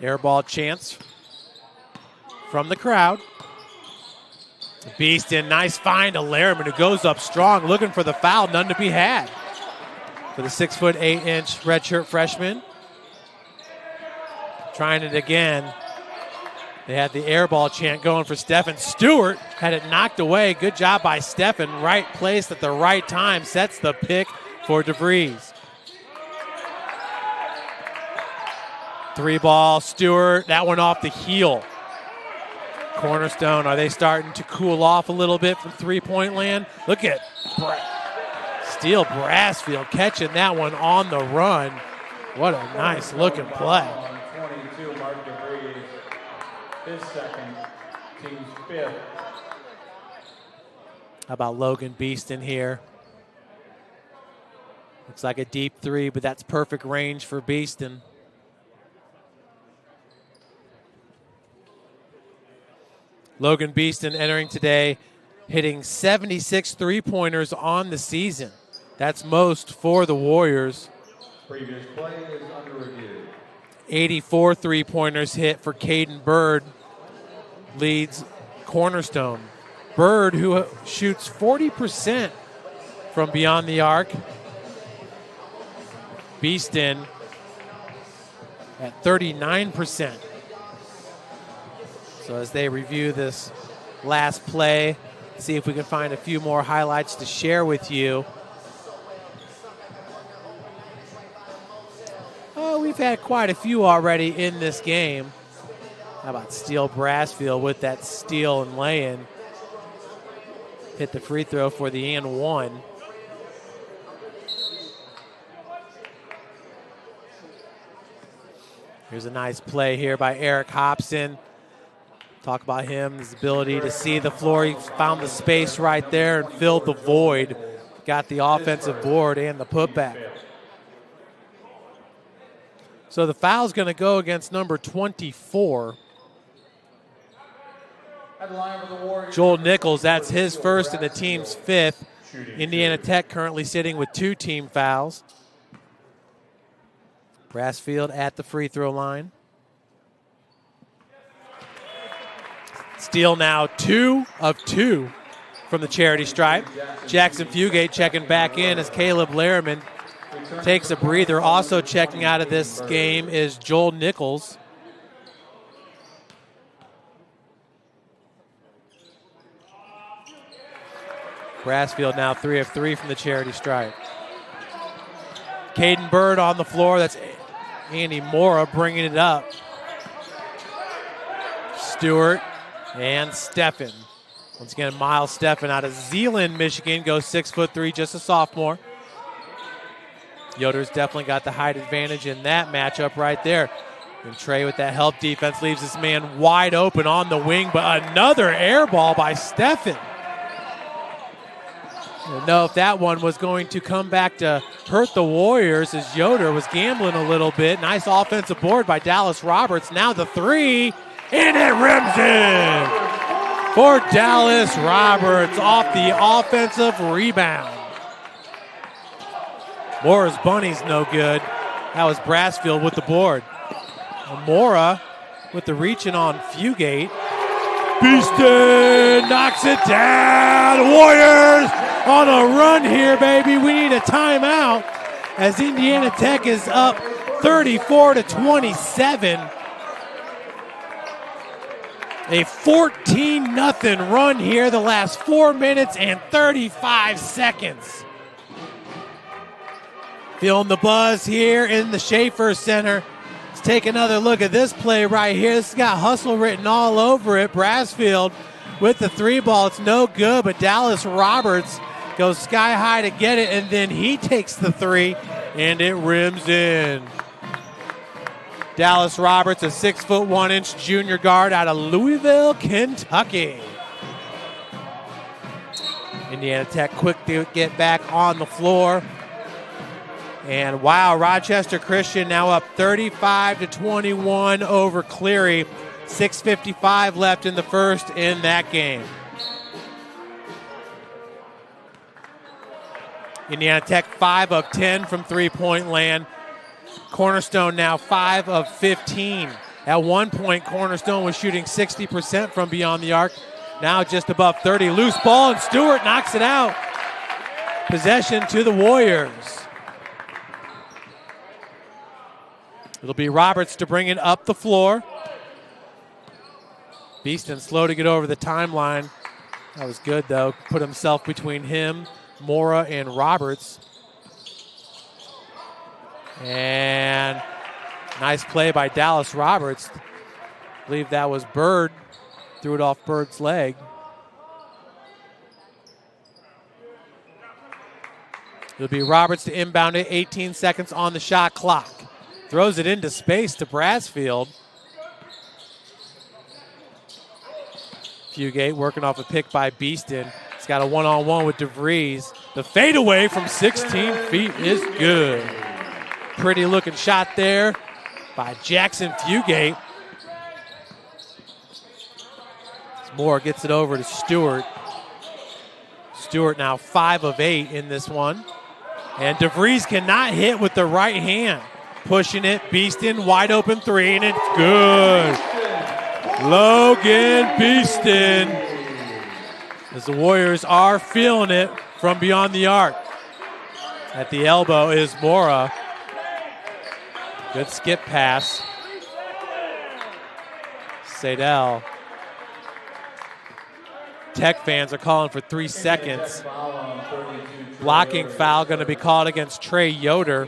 Air ball chance from the crowd. Beeston, nice find to Larriman, who goes up strong, looking for the foul, none to be had for the 6'8" redshirt freshman. Trying it again. They had the air ball chant going for Steffen. Stewart had it knocked away. Good job by Steffen. Right place at the right time. Sets the pick for DeVries. 3 ball, Stewart. That one off the heel. Cornerstone, are they starting to cool off a little bit from three-point land? Look at Steele Brassfield catching that one on the run. What a nice looking play. 22, Mark DeVries, his second, team's 5th. How about Logan Beeston here? Looks like a deep 3, but that's perfect range for Beeston. Logan Beeston entering today, hitting 76 three-pointers on the season. That's most for the Warriors. Previous play is under review. 84 three-pointers hit for Caden Bird, leads Cornerstone. Bird, who shoots 40% from beyond the arc. Beeston at 39%. So as they review this last play See if we can find a few more highlights to share with you. Oh, we've had quite a few already in this game. How about Steele Brassfield with that steal and lay-in? Hit the free throw for the and one. Here's a nice play here by Eric Hobson. Talk about him, his ability to see the floor. He found the space right there and filled the void. Got the offensive board and the putback. So the foul's going to go against number 24. Joel Nichols, that's his first and the team's fifth. Indiana Tech currently sitting with 2 team fouls. Brassfield at the free throw line. Steele now 2 of 2 from the charity stripe. Jackson Fugate checking back in as Caleb Lehrman takes a breather. Also checking out of this game is Joel Nichols. Brassfield now 3 of 3 from the charity stripe. Caden Bird on the floor. That's Andy Mora bringing it up. Stewart and Steffen. Once again, Miles Steffen out of Zeeland, Michigan, goes 6'3", just a sophomore. Yoder's definitely got the height advantage in that matchup right there. And Trey with that help defense leaves this man wide open on the wing, but another air ball by Steffen. I don't know if that one was going to come back to hurt the Warriors as Yoder was gambling a little bit. Nice offensive board by Dallas Roberts. Now the three, and it rims in for Dallas Roberts off the offensive rebound. Mora's bunny's no good. That was Brassfield with the board. Mora with the reaching on Fugate. Beaston knocks it down. Warriors on a run here, baby. We need a timeout as Indiana Tech is up 34-27. A 14-0 run here the last 4 minutes and 35 seconds. Feeling the buzz here in the Schaefer Center. Let's take another look at this play right here. This has got hustle written all over it. Brassfield with the three ball. It's no good, but Dallas Roberts goes sky high to get it, and then he takes the three, and it rims in. Dallas Roberts, a 6'1" junior guard out of Louisville, Kentucky. Indiana Tech quick to get back on the floor. And wow, Rochester Christian now up 35-21 over Cleary. 6:55 left in the first in that game. Indiana Tech 5 of 10 from three-point land. Cornerstone now 5 of 15. At one point, Cornerstone was shooting 60% from beyond the arc. Now just above 30. Loose ball, and Stewart knocks it out. Possession to the Warriors. It'll be Roberts to bring it up the floor. Beaston slow to get over the timeline. That was good, though. Put himself between him, Mora, and Roberts. And nice play by Dallas Roberts. I believe that was Bird. Threw it off Bird's leg. It'll be Roberts to inbound it. 18 seconds on the shot clock. Throws it into space to Brassfield. Fugate working off a pick by Beaston. He's got a one-on-one with DeVries. The fadeaway from 16 feet is good. Pretty looking shot there by Jackson Fugate. Moore gets it over to Stewart. Stewart now 5 of 8 in this one. And DeVries cannot hit with the right hand. Pushing it, Beaston, wide open three, and it's good. Logan Beaston. As the Warriors are feeling it from beyond the arc. At the elbow is Mora. Good skip pass. Sadell Tech fans are calling for 3 seconds. Blocking foul going to be called against Trey Yoder.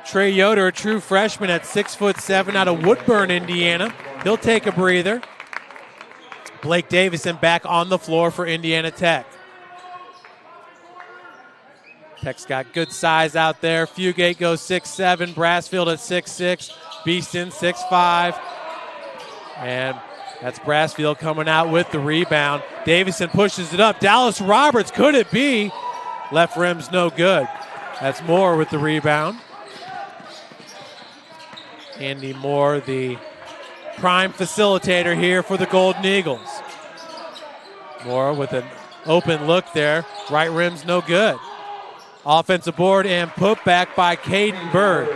Trey Yoder, a true freshman at 6'7" out of Woodburn, Indiana. He'll take a breather. Blake Davison back on the floor for Indiana Tech. Tech's got good size out there. Fugate goes 6'7", Brassfield at 6'6", Beeston 6'5". And that's Brassfield coming out with the rebound. Davison pushes it up. Dallas Roberts, could it be? Left rim's no good. That's Moore with the rebound. Andy Moore, the prime facilitator here for the Golden Eagles. Moore with an open look there. Right rim's no good. Offensive board and put back by Caden Bird.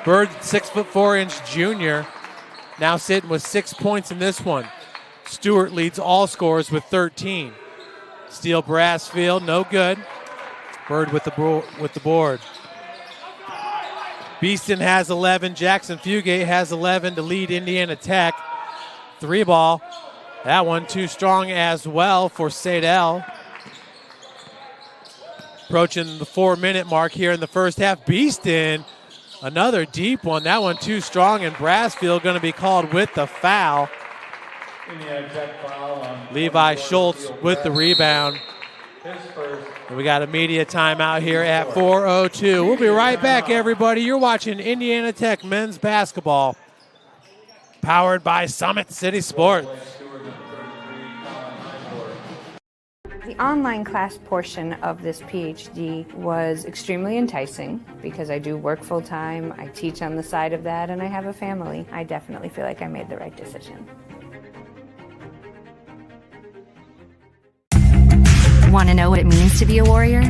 Bird, 6'4" junior, now sitting with 6 points in this one. Stewart leads all scorers with 13. Steele Brassfield, no good. Bird with the board. Beeston has 11. Jackson Fugate has 11 to lead Indiana Tech. 3 ball. That one too strong as well for Sadell. Approaching the 4-minute mark here in the first half. Beeston, another deep one. That one too strong, and Brassfield going to be called with the foul. Levi Schultz with the rebound. And we got a media timeout here at 4:02. We'll be right back, everybody. You're watching Indiana Tech men's basketball, powered by Summit City Sports. The online class portion of this PhD was extremely enticing because I do work full-time, I teach on the side of that, and I have a family. I definitely feel like I made the right decision. Want to know what it means to be a warrior?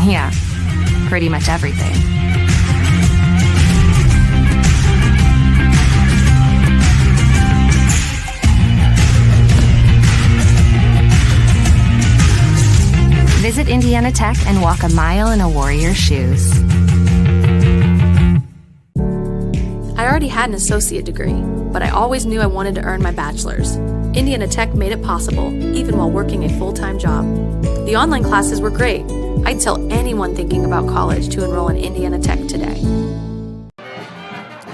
Yeah, pretty much everything. Visit Indiana Tech and walk a mile in a warrior's shoes. I already had an associate degree, but I always knew I wanted to earn my bachelor's. Indiana Tech made it possible, even while working a full-time job. The online classes were great. I'd tell anyone thinking about college to enroll in Indiana Tech today.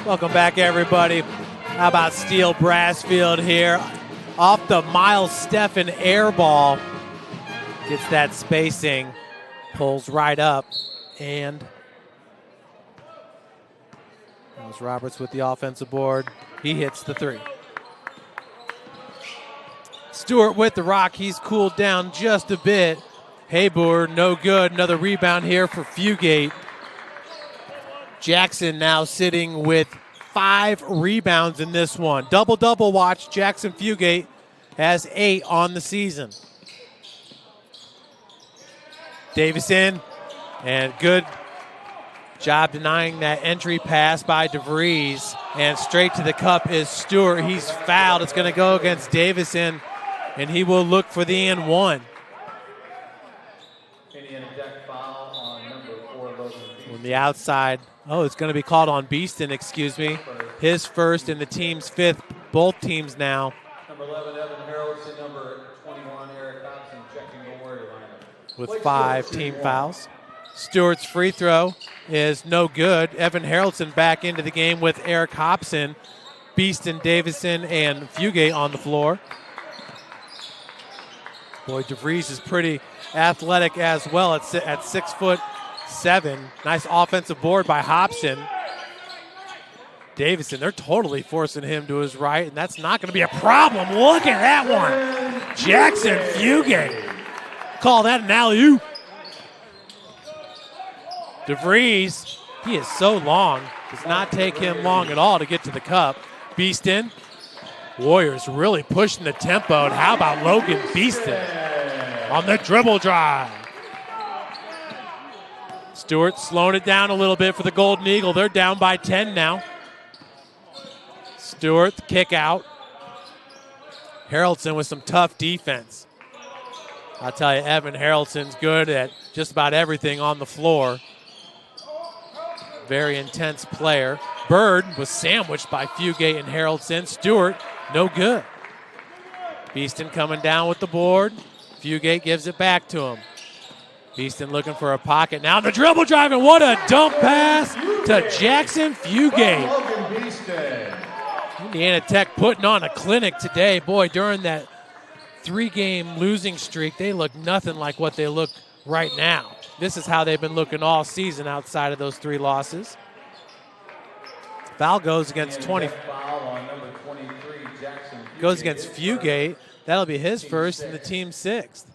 Welcome back, everybody. How about Steele Brassfield here? Off the Miles Steffen air ball. Gets that spacing, pulls right up, and Miles Roberts with the offensive board. He hits the 3. Stewart with the rock. He's cooled down just a bit. Haber, no good. Another rebound here for Fugate. Jackson now sitting with 5 rebounds in this one. Double-double watch. Jackson Fugate has 8 on the season. Davison, and good job denying that entry pass by DeVries. And straight to the cup is Stewart. He's fouled. It's going to go against Davison, and he will look for the N1. On the outside, it's going to be called on Beeston, excuse me. His first and the team's 5th, both teams now. Number 11, Evan Harrelson, number 21, Eric Thompson, checking the Warrior lineup. With 5 team fouls. Stewart's free throw is no good. Evan Harrelson back into the game with Eric Hobson, Beeston, Davison, and Fugate on the floor. Boy, DeVries is pretty athletic as well at 6'7". Nice offensive board by Hobson. Davison, they're totally forcing him to his right, and that's not going to be a problem. Look at that one. Jackson Fugate. Call that an alley-oop. DeVries, he is so long. Does not take him long at all to get to the cup. Beeston. Warriors really pushing the tempo. And how about Logan Beeston on the dribble drive? Stewart slowing it down a little bit for the Golden Eagle. They're down by 10 now. Stewart, the kick out. Harrelson with some tough defense. I'll tell you, Evan Harrelson's good at just about everything on the floor. very intense player. Bird was sandwiched by Fugate and Harrelson. Stewart, no good. Beeston coming down with the board. Fugate gives it back to him. Beeston looking for a pocket. Now the dribble drive, and what a dump pass to Jackson Fugate. Indiana Tech putting on a clinic today. Boy, during that 3-game losing streak, they look nothing like what they look right now. This is how they've been looking all season outside of those 3 losses. Foul goes against 20. Goes against Fugate. That'll be his first and the team's 6th.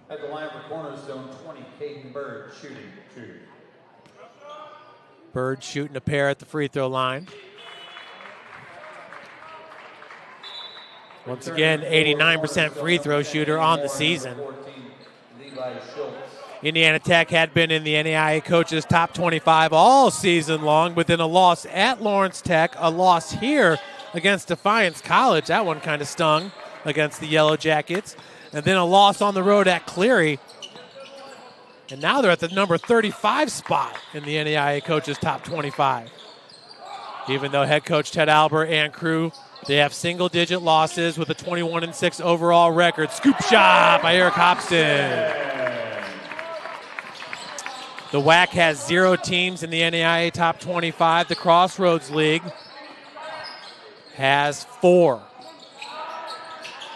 At the line for Cornerstone, 20, Caden Bird shooting 2. Bird shooting a pair at the free throw line. Once again, 89% free throw shooter on the season. Indiana Tech had been in the NAIA coaches top 25 all season long, but then a loss at Lawrence Tech, a loss here against Defiance College. That one kind of stung against the Yellow Jackets. And then a loss on the road at Cleary. And now they're at the number 35 spot in the NAIA coaches top 25. Even though head coach Ted Albert and crew, they have single-digit losses with a 21-6 overall record. Scoop shot by Eric Hobson. The WAC has 0 teams in the NAIA top 25. The Crossroads League has 4.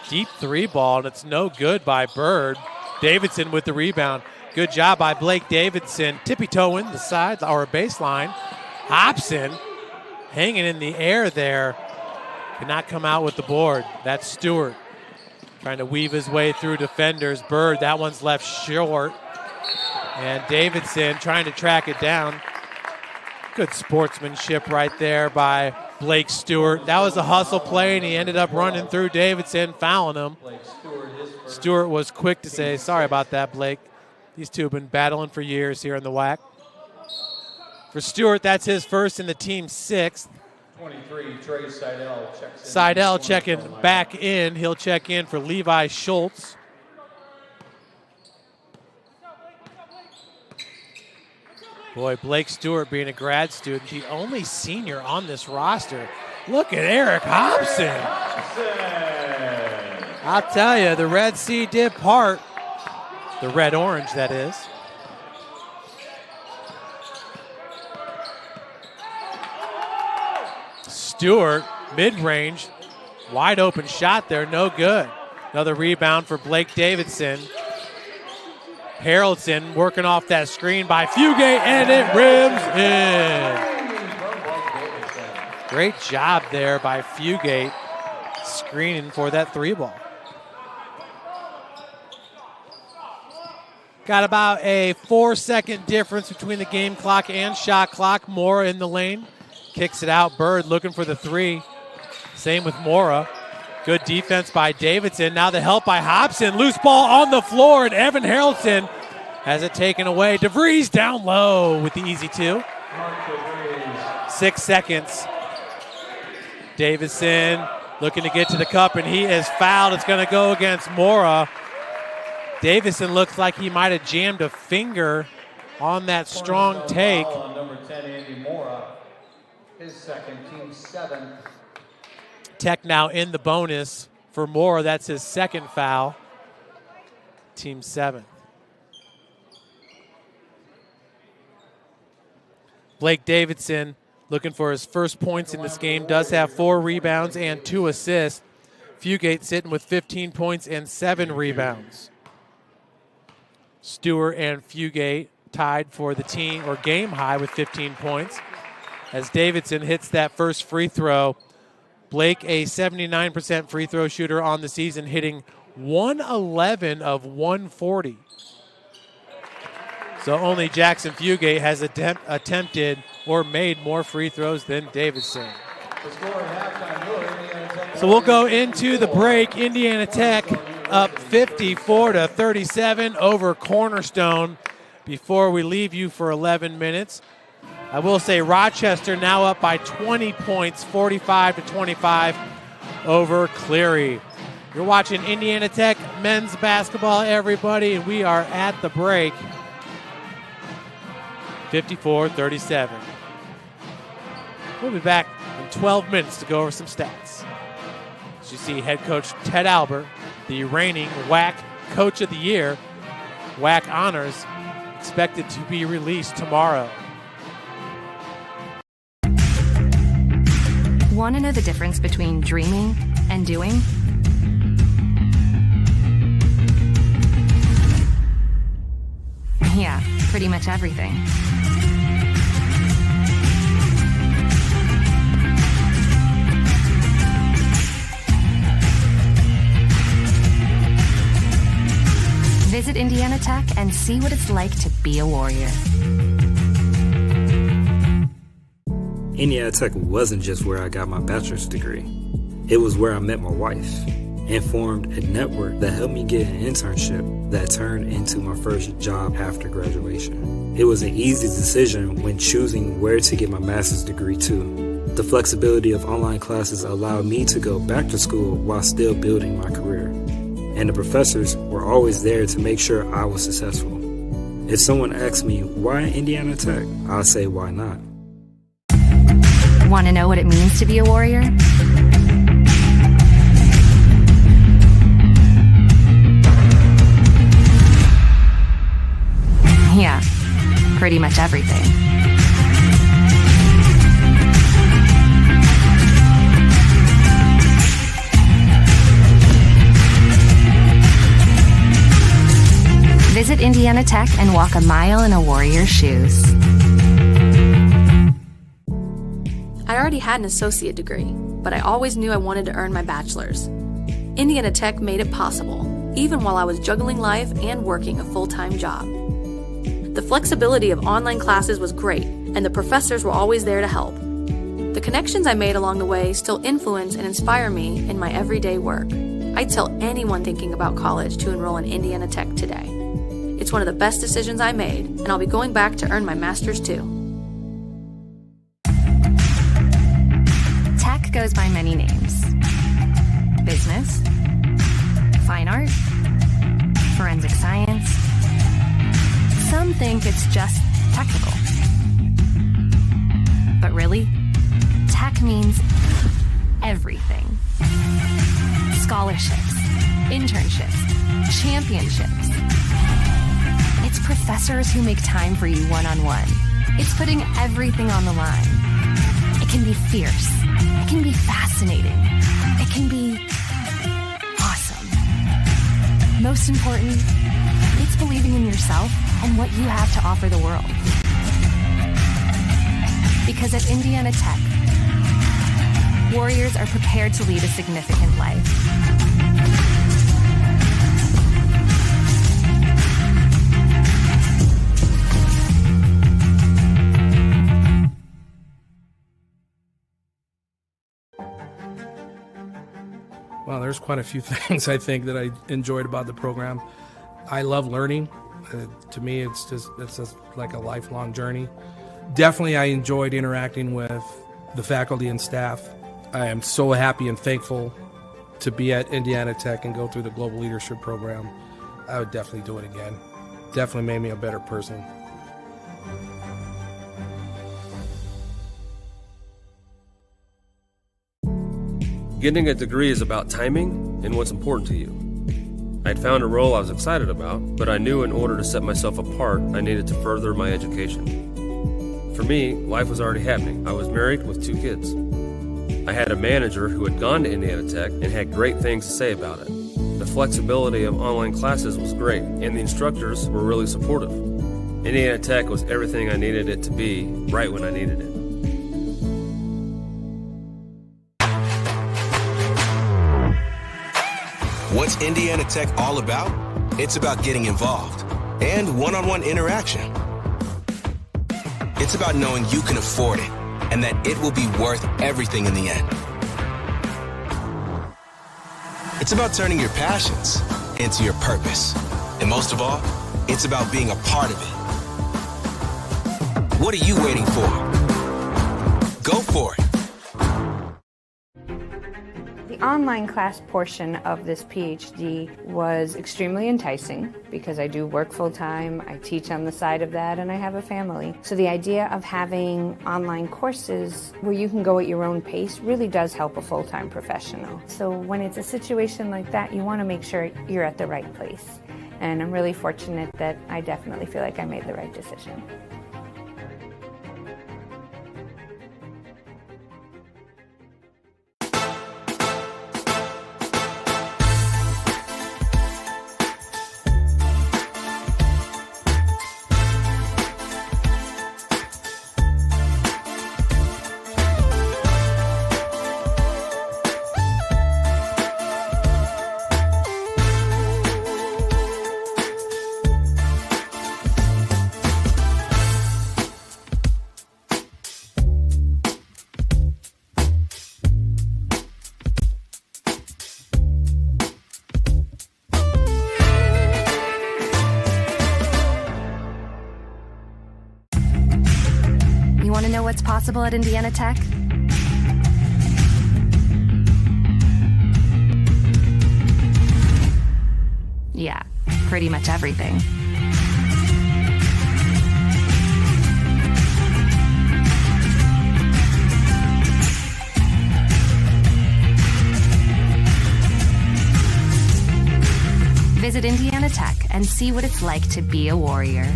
Deep 3 ball, and it's no good by Bird. Davidson with the rebound. Good job by Blake Davidson. Tippy-toeing the side, or baseline. Hobson hanging in the air there. Cannot come out with the board. That's Stewart trying to weave his way through defenders. Bird, that one's left short. And Davidson trying to track it down. Good sportsmanship right there by Blake Stewart. That was a hustle play, and he ended up running through Davidson, fouling him. Stewart was quick to say, sorry about that, Blake. These two have been battling for years here in the WAC. For Stewart, that's his first and the team's 6th. 23, Trey Seidel checks in. Seidel checking back in. He'll check in for Levi Schultz. Boy, Blake Stewart being a grad student, the only senior on this roster. Look at Eric Hobson. I'll tell you, the Red Sea did part. The red-orange, that is. Stewart, mid-range, wide open shot there, no good. Another rebound for Blake Davidson. Harrelson working off that screen by Fugate, and it rims in. Great job there by Fugate, screening for that 3 ball. Got about a 4-second difference between the game clock and shot clock. Mora in the lane. Kicks it out. Bird looking for the 3. Same with Mora. Good defense by Davidson. Now the help by Hobson. Loose ball on the floor, and Evan Harrelson has it taken away. DeVries down low with the easy 2. 6 seconds. Davidson looking to get to the cup, and he is fouled. It's going to go against Mora. Davidson looks like he might have jammed a finger on that strong take. Number 10, Andy Mora. His second, team 7. Tech now in the bonus for Mora. That's his second foul. Team 7. Blake Davidson looking for his first points in this game. Does have 4 rebounds and 2 assists. Fugate sitting with 15 points and 7 rebounds. Stewart and Fugate tied for the team or game high with 15 points. As Davidson hits that first free throw, Blake, a 79% free throw shooter on the season, hitting 111 of 140. So only Jackson Fugate has attempted or made more free throws than Davidson. So we'll go into the break. Indiana Tech up 54-37 over Cornerstone before we leave you for 11 minutes. I will say Rochester now up by 20 points, 45-25 over Cleary. You're watching Indiana Tech men's basketball, everybody, and we are at the break. 54-37. We'll be back in 12 minutes to go over some stats. As you see, head coach Ted Albert, the reigning WAC Coach of the Year, WAC honors, expected to be released tomorrow. Want to know the difference between dreaming and doing? Yeah, pretty much everything. Visit Indiana Tech and see what it's like to be a warrior. Indiana Tech wasn't just where I got my bachelor's degree. It was where I met my wife and formed a network that helped me get an internship that turned into my first job after graduation. It was an easy decision when choosing where to get my master's degree too. The flexibility of online classes allowed me to go back to school while still building my career. And the professors were always there to make sure I was successful. If someone asks me, why Indiana Tech? I'll say, why not? Want to know what it means to be a warrior? Yeah, pretty much everything. Visit Indiana Tech and walk a mile in a warrior's shoes. I already had an associate degree, but I always knew I wanted to earn my bachelor's. Indiana Tech made it possible, even while I was juggling life and working a full-time job. The flexibility of online classes was great, and the professors were always there to help. The connections I made along the way still influence and inspire me in my everyday work. I'd tell anyone thinking about college to enroll in Indiana Tech today. It's one of the best decisions I made, and I'll be going back to earn my master's too. Tech goes by many names. Business, fine art, forensic science. Some think it's just technical. But really, tech means everything. Scholarships, internships, championships. It's professors who make time for you one-on-one. It's putting everything on the line. It can be fierce. It can be fascinating. It can be awesome. Most important, it's believing in yourself and what you have to offer the world. Because at Indiana Tech, warriors are prepared to lead a significant life. Well, there's quite a few things I think that I enjoyed about the program. I love learning. To me, it's just like a lifelong journey. Definitely, I enjoyed interacting with the faculty and staff. I am so happy and thankful to be at Indiana Tech and go through the Global Leadership Program. I would definitely do it again. Definitely made me a better person. Getting a degree is about timing and what's important to you. I'd found a role I was excited about, but I knew in order to set myself apart, I needed to further my education. For me, life was already happening. I was married with 2 kids. I had a manager who had gone to Indiana Tech and had great things to say about it. The flexibility of online classes was great, and the instructors were really supportive. Indiana Tech was everything I needed it to be, right when I needed it. What's Indiana Tech all about? It's about getting involved and one-on-one interaction. It's about knowing you can afford it and that it will be worth everything in the end. It's about turning your passions into your purpose. And most of all, it's about being a part of it. What are you waiting for? Go for it. The online class portion of this PhD was extremely enticing because I do work full-time, I teach on the side of that, and I have a family. So the idea of having online courses where you can go at your own pace really does help a full-time professional. So when it's a situation like that, you want to make sure you're at the right place. And I'm really fortunate that I definitely feel like I made the right decision. You want to know what's possible at Indiana Tech? Yeah, pretty much everything. Visit Indiana Tech and see what it's like to be a warrior.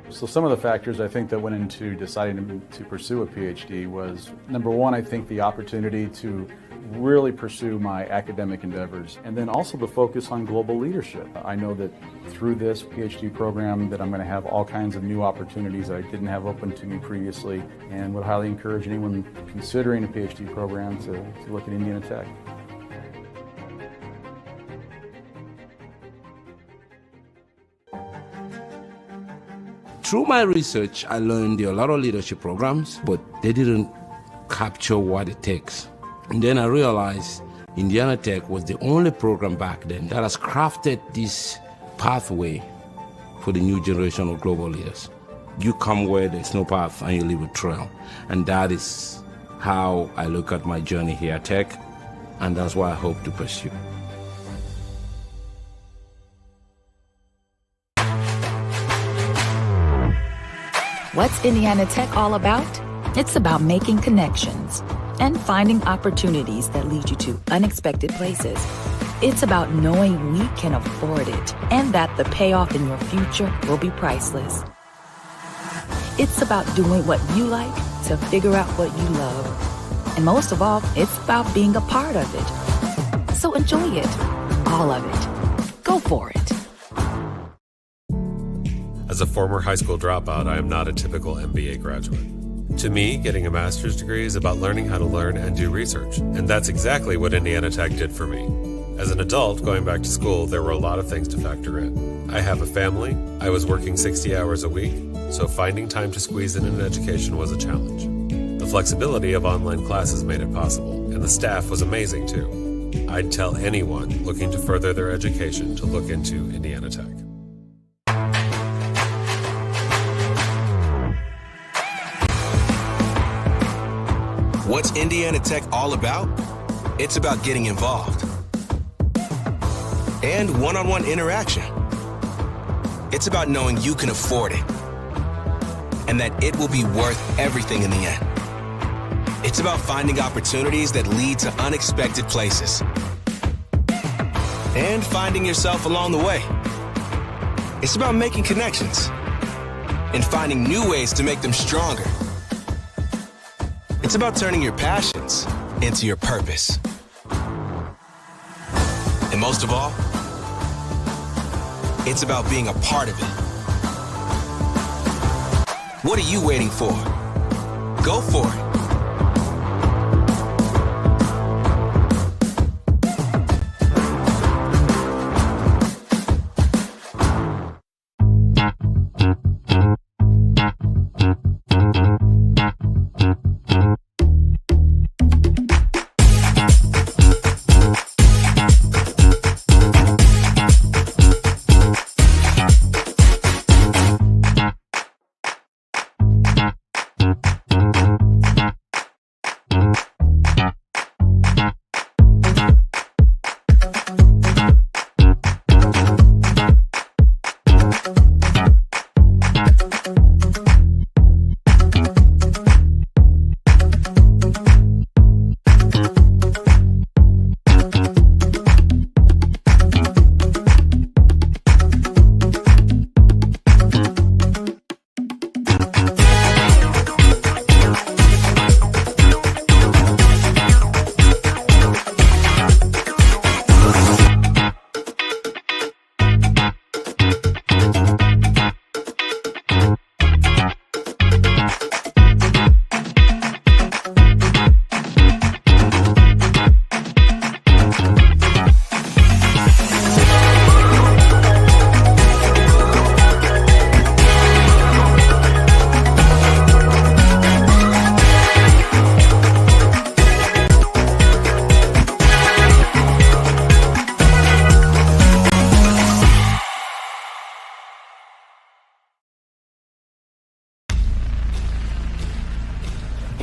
So some of the factors I think that went into deciding to pursue a PhD was, number one, I think the opportunity to really pursue my academic endeavors, and then also the focus on global leadership. I know that through this PhD program that I'm going to have all kinds of new opportunities that I didn't have open to me previously, and would highly encourage anyone considering a PhD program to look at Indiana Tech. Through my research, I learned there are a lot of leadership programs, but they didn't capture what it takes. And then I realized Indiana Tech was the only program back then that has crafted this pathway for the new generation of global leaders. You come where there's no path and you leave a trail. And that is how I look at my journey here at Tech, and that's what I hope to pursue. What's Indiana Tech all about? It's about making connections and finding opportunities that lead you to unexpected places. It's about knowing we can afford it and that the payoff in your future will be priceless. It's about doing what you like to figure out what you love. And most of all, it's about being a part of it. So enjoy it, all of it. Go for it. As a former high school dropout, I am not a typical MBA graduate. To me, getting a master's degree is about learning how to learn and do research, and that's exactly what Indiana Tech did for me. As an adult, going back to school, there were a lot of things to factor in. I have a family, I was working 60 hours a week, so finding time to squeeze in an education was a challenge. The flexibility of online classes made it possible, and the staff was amazing too. I'd tell anyone looking to further their education to look into Indiana Tech. What's Indiana Tech all about? It's about getting involved and one-on-one interaction. It's about knowing you can afford it and that it will be worth everything in the end. It's about finding opportunities that lead to unexpected places and finding yourself along the way. It's about making connections and finding new ways to make them stronger. It's about turning your passions into your purpose. And most of all, it's about being a part of it. What are you waiting for? Go for it.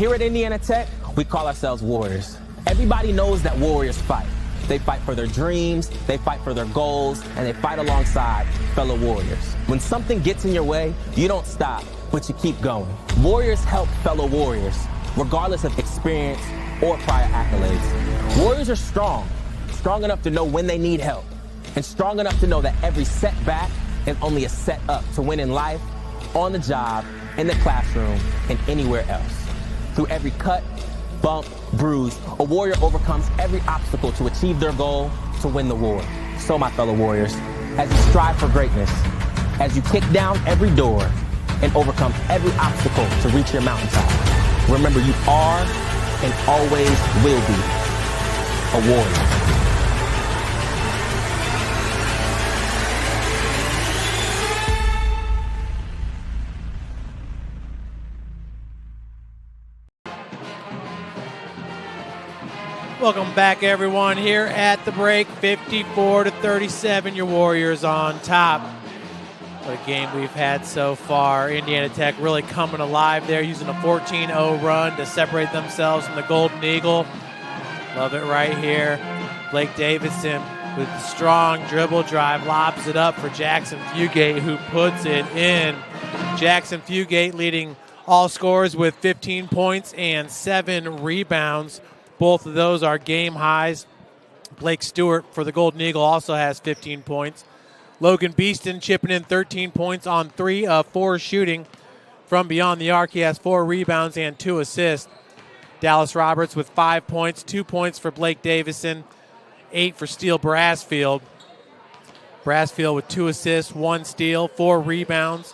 Here at Indiana Tech, we call ourselves Warriors. Everybody knows that Warriors fight. They fight for their dreams, they fight for their goals, and they fight alongside fellow Warriors. When something gets in your way, you don't stop, but you keep going. Warriors help fellow Warriors, regardless of experience or prior accolades. Warriors are strong enough to know when they need help, and strong enough to know that every setback is only a set up to win in life, on the job, in the classroom, and anywhere else. Through every cut, bump, bruise, a warrior overcomes every obstacle to achieve their goal, to win the war. So, my fellow Warriors, as you strive for greatness, as you kick down every door and overcome every obstacle to reach your mountaintop, remember you are and always will be a warrior. Welcome back, everyone, here at the break. 54-37, your Warriors on top. What a game we've had so far. Indiana Tech really coming alive there, using a 14-0 run to separate themselves from the Golden Eagle. Love it right here. Blake Davidson with a strong dribble drive, lobs it up for Jackson Fugate, who puts it in. Jackson Fugate leading all scorers with 15 points and 7 rebounds. Both of those are game highs. Blake Stewart for the Golden Eagle also has 15 points. Logan Beeston chipping in 13 points on 3 of 4 shooting from beyond the arc. He has 4 rebounds and 2 assists. Dallas Roberts with 5 points, 2 points for Blake Davison, 8 for Steele Brassfield. Brassfield with 2 assists, 1 steal, 4 rebounds.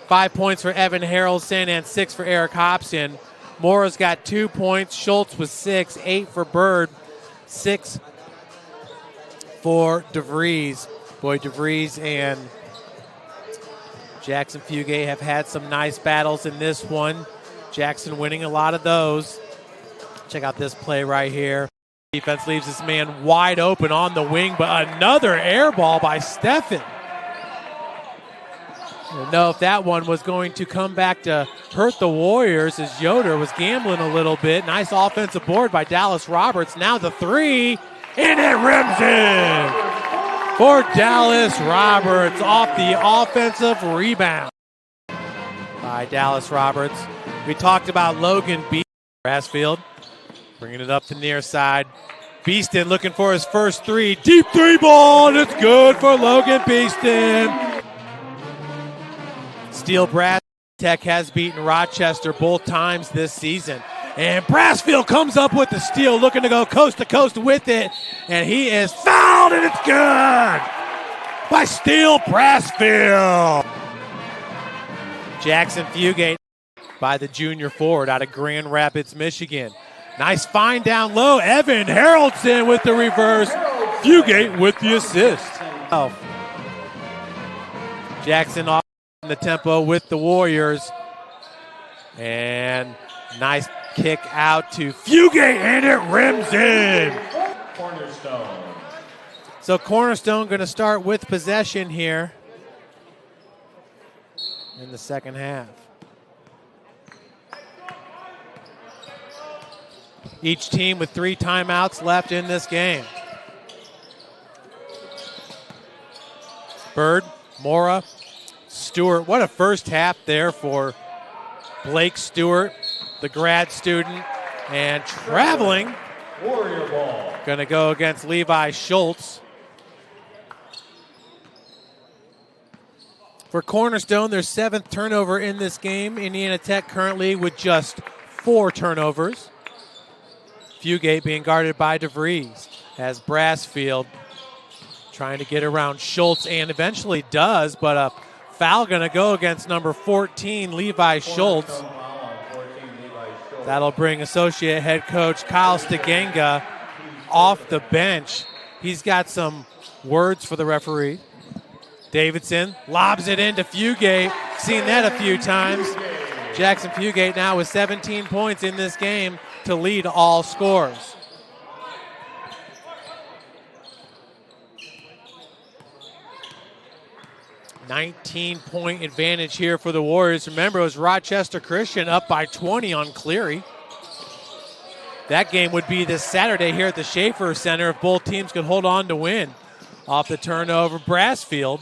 5 points for Evan Harrelson and 6 for Eric Hobson. Mora's got 2 points. Schultz with 6, 8 for Bird, 6 for DeVries. Boy, DeVries and Jackson Fugate have had some nice battles in this one. Jackson winning a lot of those. Check out this play right here. Defense leaves this man wide open on the wing, but another air ball by Steffen. I don't know if that one was going to come back to hurt the Warriors, as Yoder was gambling a little bit. Nice offensive board by Dallas Roberts. Now the 3, and it rims in for Dallas Roberts off the offensive rebound by Dallas Roberts. We talked about Logan Brassfield bringing it up the near side. Beeston looking for his first 3. Deep 3 ball, and it's good for Logan Beeston. Steele Brass Tech has beaten Rochester both times this season. And Brassfield comes up with the steal, looking to go coast to coast with it. And he is fouled, and it's good by Steele Brassfield. Jackson Fugate by the junior forward out of Grand Rapids, Michigan. Nice find down low. Evan Harrelson with the reverse. Fugate with the assist. Jackson off the tempo with the Warriors, and nice kick out to Fugate, and it rims in. Cornerstone. So Cornerstone going to start with possession here in the second half. Each team with 3 timeouts left in this game. Bird, Mora, Stewart. What a first half there for Blake Stewart, the grad student, and traveling. Warrior ball. Going to go against Levi Schultz. For Cornerstone, their 7th turnover in this game. Indiana Tech currently with just 4 turnovers. Fugate being guarded by DeVries as Brassfield trying to get around Schultz, and eventually does, but a foul going to go against number 14, Levi Schultz. That'll bring associate head coach Kyle Stegenga off the bench. He's got some words for the referee. Davidson lobs it into Fugate. Seen that a few times. Jackson Fugate now with 17 points in this game to lead all scores. 19-point advantage here for the Warriors. Remember, it was Rochester Christian up by 20 on Cleary. That game would be this Saturday here at the Schaefer Center if both teams could hold on to win. Off the turnover, Brassfield.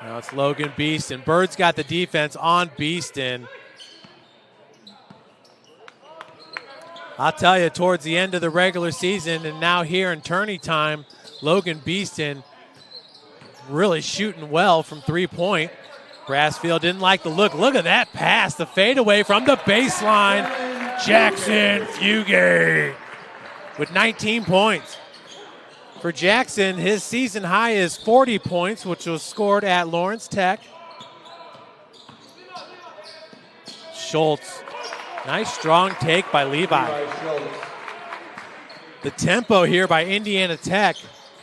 Now it's Logan Beeston. Bird's got the defense on Beeston. I'll tell you, towards the end of the regular season and now here in tourney time, Logan Beeston really shooting well from three-point. Brassfield didn't like the look. Look at that pass, the fadeaway from the baseline. Jackson Fugate with 19 points. For Jackson, his season high is 40 points, which was scored at Lawrence Tech. Schultz, nice strong take by Levi. The tempo here by Indiana Tech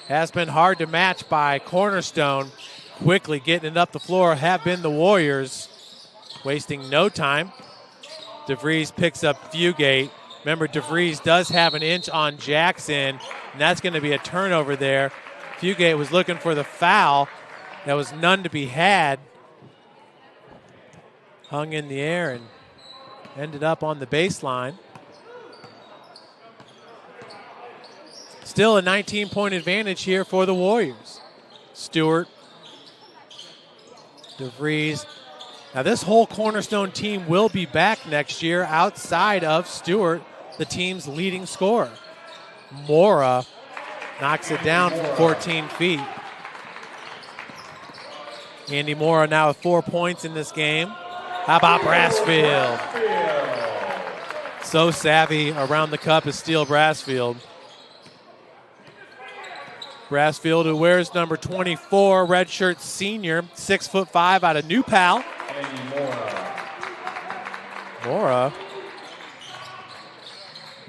has been hard to match by Cornerstone. Quickly getting it up the floor have been the Warriors, wasting no time. DeVries picks up Fugate. Remember, DeVries does have an inch on Jackson, and that's going to be a turnover there. Fugate was looking for the foul. There was none to be had. Hung in the air and ended up on the baseline. Still a 19-point advantage here for the Warriors. Stewart, DeVries. Now this whole Cornerstone team will be back next year outside of Stewart, the team's leading scorer. Mora knocks it down from 14 feet. Andy Mora now with 4 points in this game. How about Brassfield? So savvy around the cup is Steele Brassfield. Brassfield, who wears number 24, redshirt senior, 6'5" out of New Pal. Mora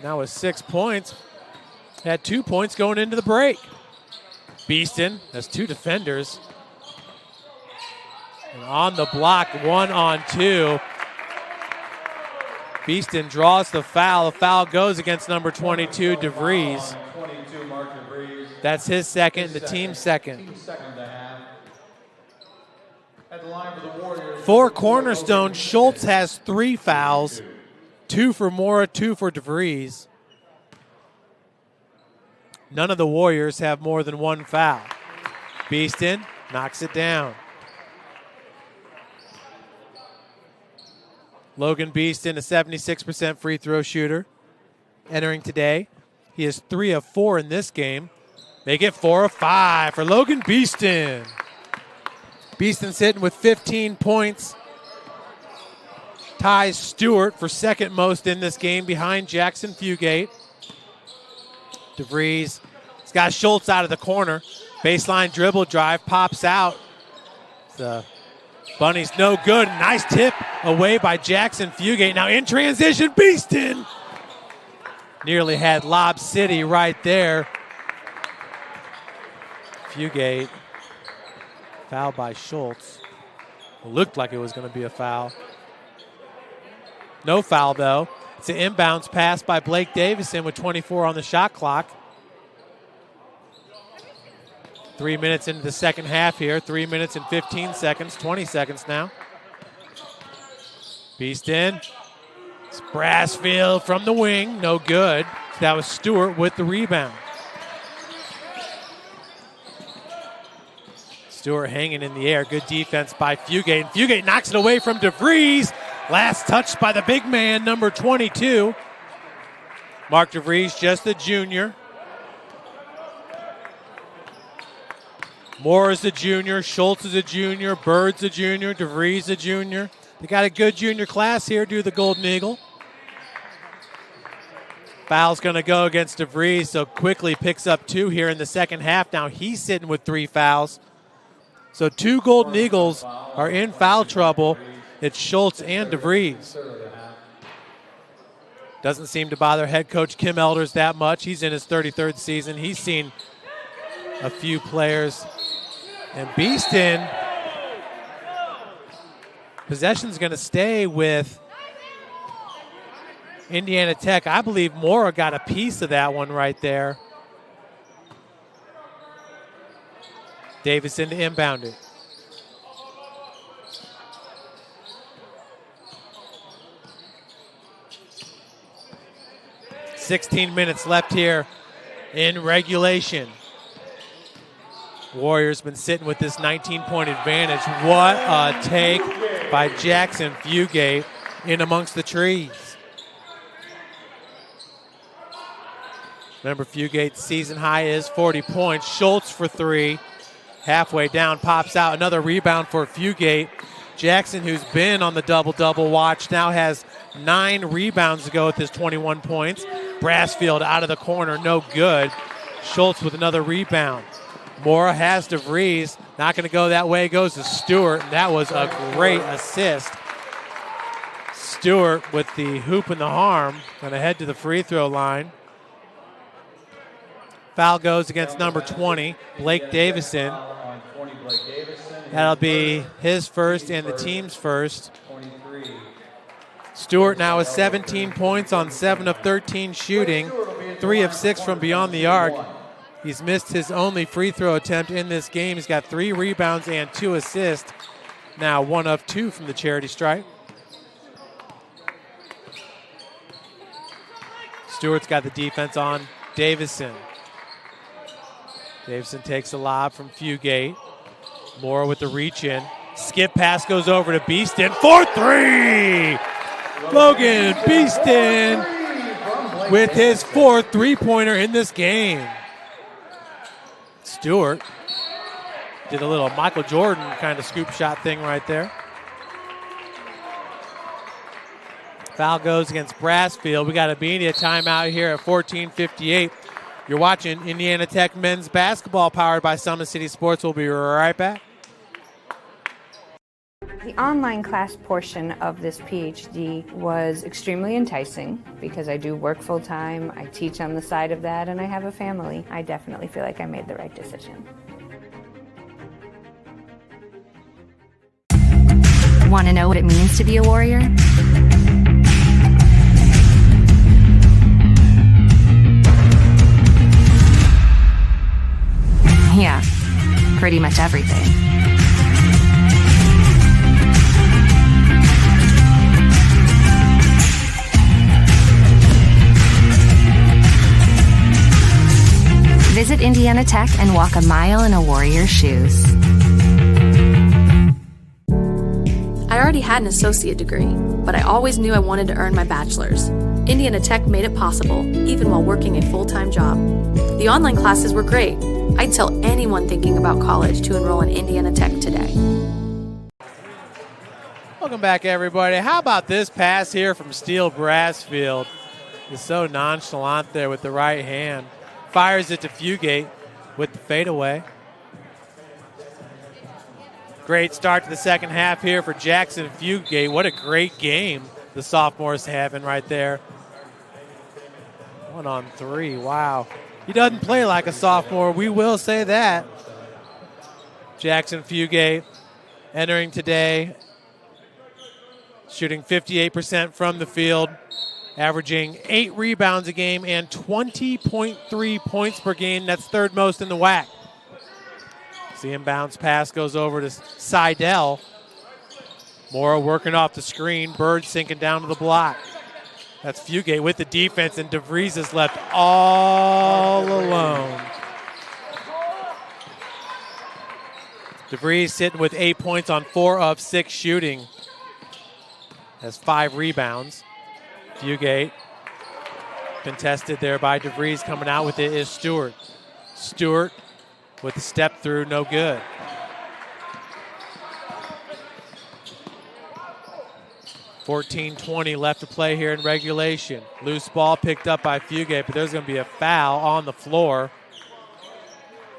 now with 6 points. Had 2 points going into the break. Beeston has two defenders. And on the block, 1-on-2. Beeston draws the foul. The foul goes against number 22, DeVries. That's his second, the team's second. For Cornerstone, Schultz has 3 fouls. 2 for Mora, 2 for DeVries. None of the Warriors have more than 1 foul. Beeston knocks it down. Logan Beeston, a 76% free throw shooter, entering today. He is 3 of 4 in this game. Make it 4 of 5 for Logan Beeston. Beeston sitting with 15 points. Ties Stewart for second most in this game behind Jackson Fugate. DeVries has got Schultz out of the corner. Baseline dribble drive, pops out. The Bunny's no good. Nice tip away by Jackson Fugate. Now in transition, Beeston. Nearly had Lob City right there. Fugate. Foul by Schultz. It looked like it was going to be a foul. No foul, though. It's an inbounds pass by Blake Davison with 24 on the shot clock. 3 minutes into the second half here. 3 minutes and 15 seconds. 20 seconds now. Beeston. It's Brassfield from the wing. No good. That was Stewart with the rebound. Stewart hanging in the air. Good defense by Fugate. And Fugate knocks it away from DeVries. Last touch by the big man, number 22. Mark DeVries, just a junior. Moore is a junior. Schultz is a junior. Bird's a junior. DeVries a junior. They got a good junior class here due to the Golden Eagle. Foul's going to go against DeVries, so quickly picks up 2 here in the second half. Now he's sitting with 3 fouls. So 2 Golden Eagles are in foul trouble. It's Schultz and DeVries. Doesn't seem to bother head coach Kim Elders that much. He's in his 33rd season. He's seen a few players. And Beeston, possession's going to stay with Indiana Tech. I believe Mora got a piece of that one right there. Davison to inbound it. .16 minutes left here in regulation. Warriors been sitting with this 19-point advantage. What a take by Jackson Fugate in amongst the trees. Remember, Fugate's season high is 40 points. Schultz for three. Halfway down, pops out. Another rebound for Fugate. Jackson, who's been on the double-double watch, now has 9 rebounds to go with his 21 points. Brassfield out of the corner, no good. Schultz with another rebound. Mora has DeVries. Not going to go that way. Goes to Stewart. That was a great assist. Stewart with the hoop and the harm. Going to head to the free throw line. Foul goes against number 20, Blake Davison. That'll be his first and the team's first. Stewart now with 17 points on 7 of 13 shooting, 3 of 6 from beyond the arc. He's missed his only free throw attempt in this game. He's got 3 rebounds and 2 assists. Now 1 of 2 from the charity stripe. Stewart's got the defense on Davison. Davison takes a lob from Fugate. Moore with the reach in. Skip pass goes over to Beeston for 3! Logan Beeston with his 4th three-pointer in this game. Stewart did a little Michael Jordan kind of scoop shot thing right there. Foul goes against Brassfield. We got a media timeout here at 14:58. You're watching Indiana Tech men's basketball powered by Summit City Sports. We'll be right back. The online class portion of this PhD was extremely enticing because I do work full-time, I teach on the side of that, and I have a family. I definitely feel like I made the right decision. Want to know what it means to be a warrior? Yeah, pretty much everything. Visit Indiana Tech and walk a mile in a warrior's shoes. I already had an associate degree, but I always knew I wanted to earn my bachelor's. Indiana Tech made it possible, even while working a full-time job. The online classes were great. I'd tell anyone thinking about college to enroll in Indiana Tech today. Welcome back, everybody. How about this pass here from Steele Brassfield? He's so nonchalant there with the right hand. Fires it to Fugate with the fadeaway. Great start to the second half here for Jackson Fugate. What a great game the sophomore's having right there. 1 on 3, wow. He doesn't play like a sophomore, we will say that. Jackson Fugate entering today, shooting 58% from the field, averaging 8 rebounds a game and 20.3 points per game. That's 3rd most in the WAC. The inbounds pass goes over to Seidel. Mora working off the screen. Bird sinking down to the block. That's Fugate with the defense, and DeVries is left all alone. DeVries sitting with 8 points on 4 of 6 shooting. Has 5 rebounds. Fugate contested there by DeVries. Coming out with it is Stewart. Stewart with the step through, no good. .20 left to play here in regulation. Loose ball picked up by Fugate, but there's going to be a foul on the floor.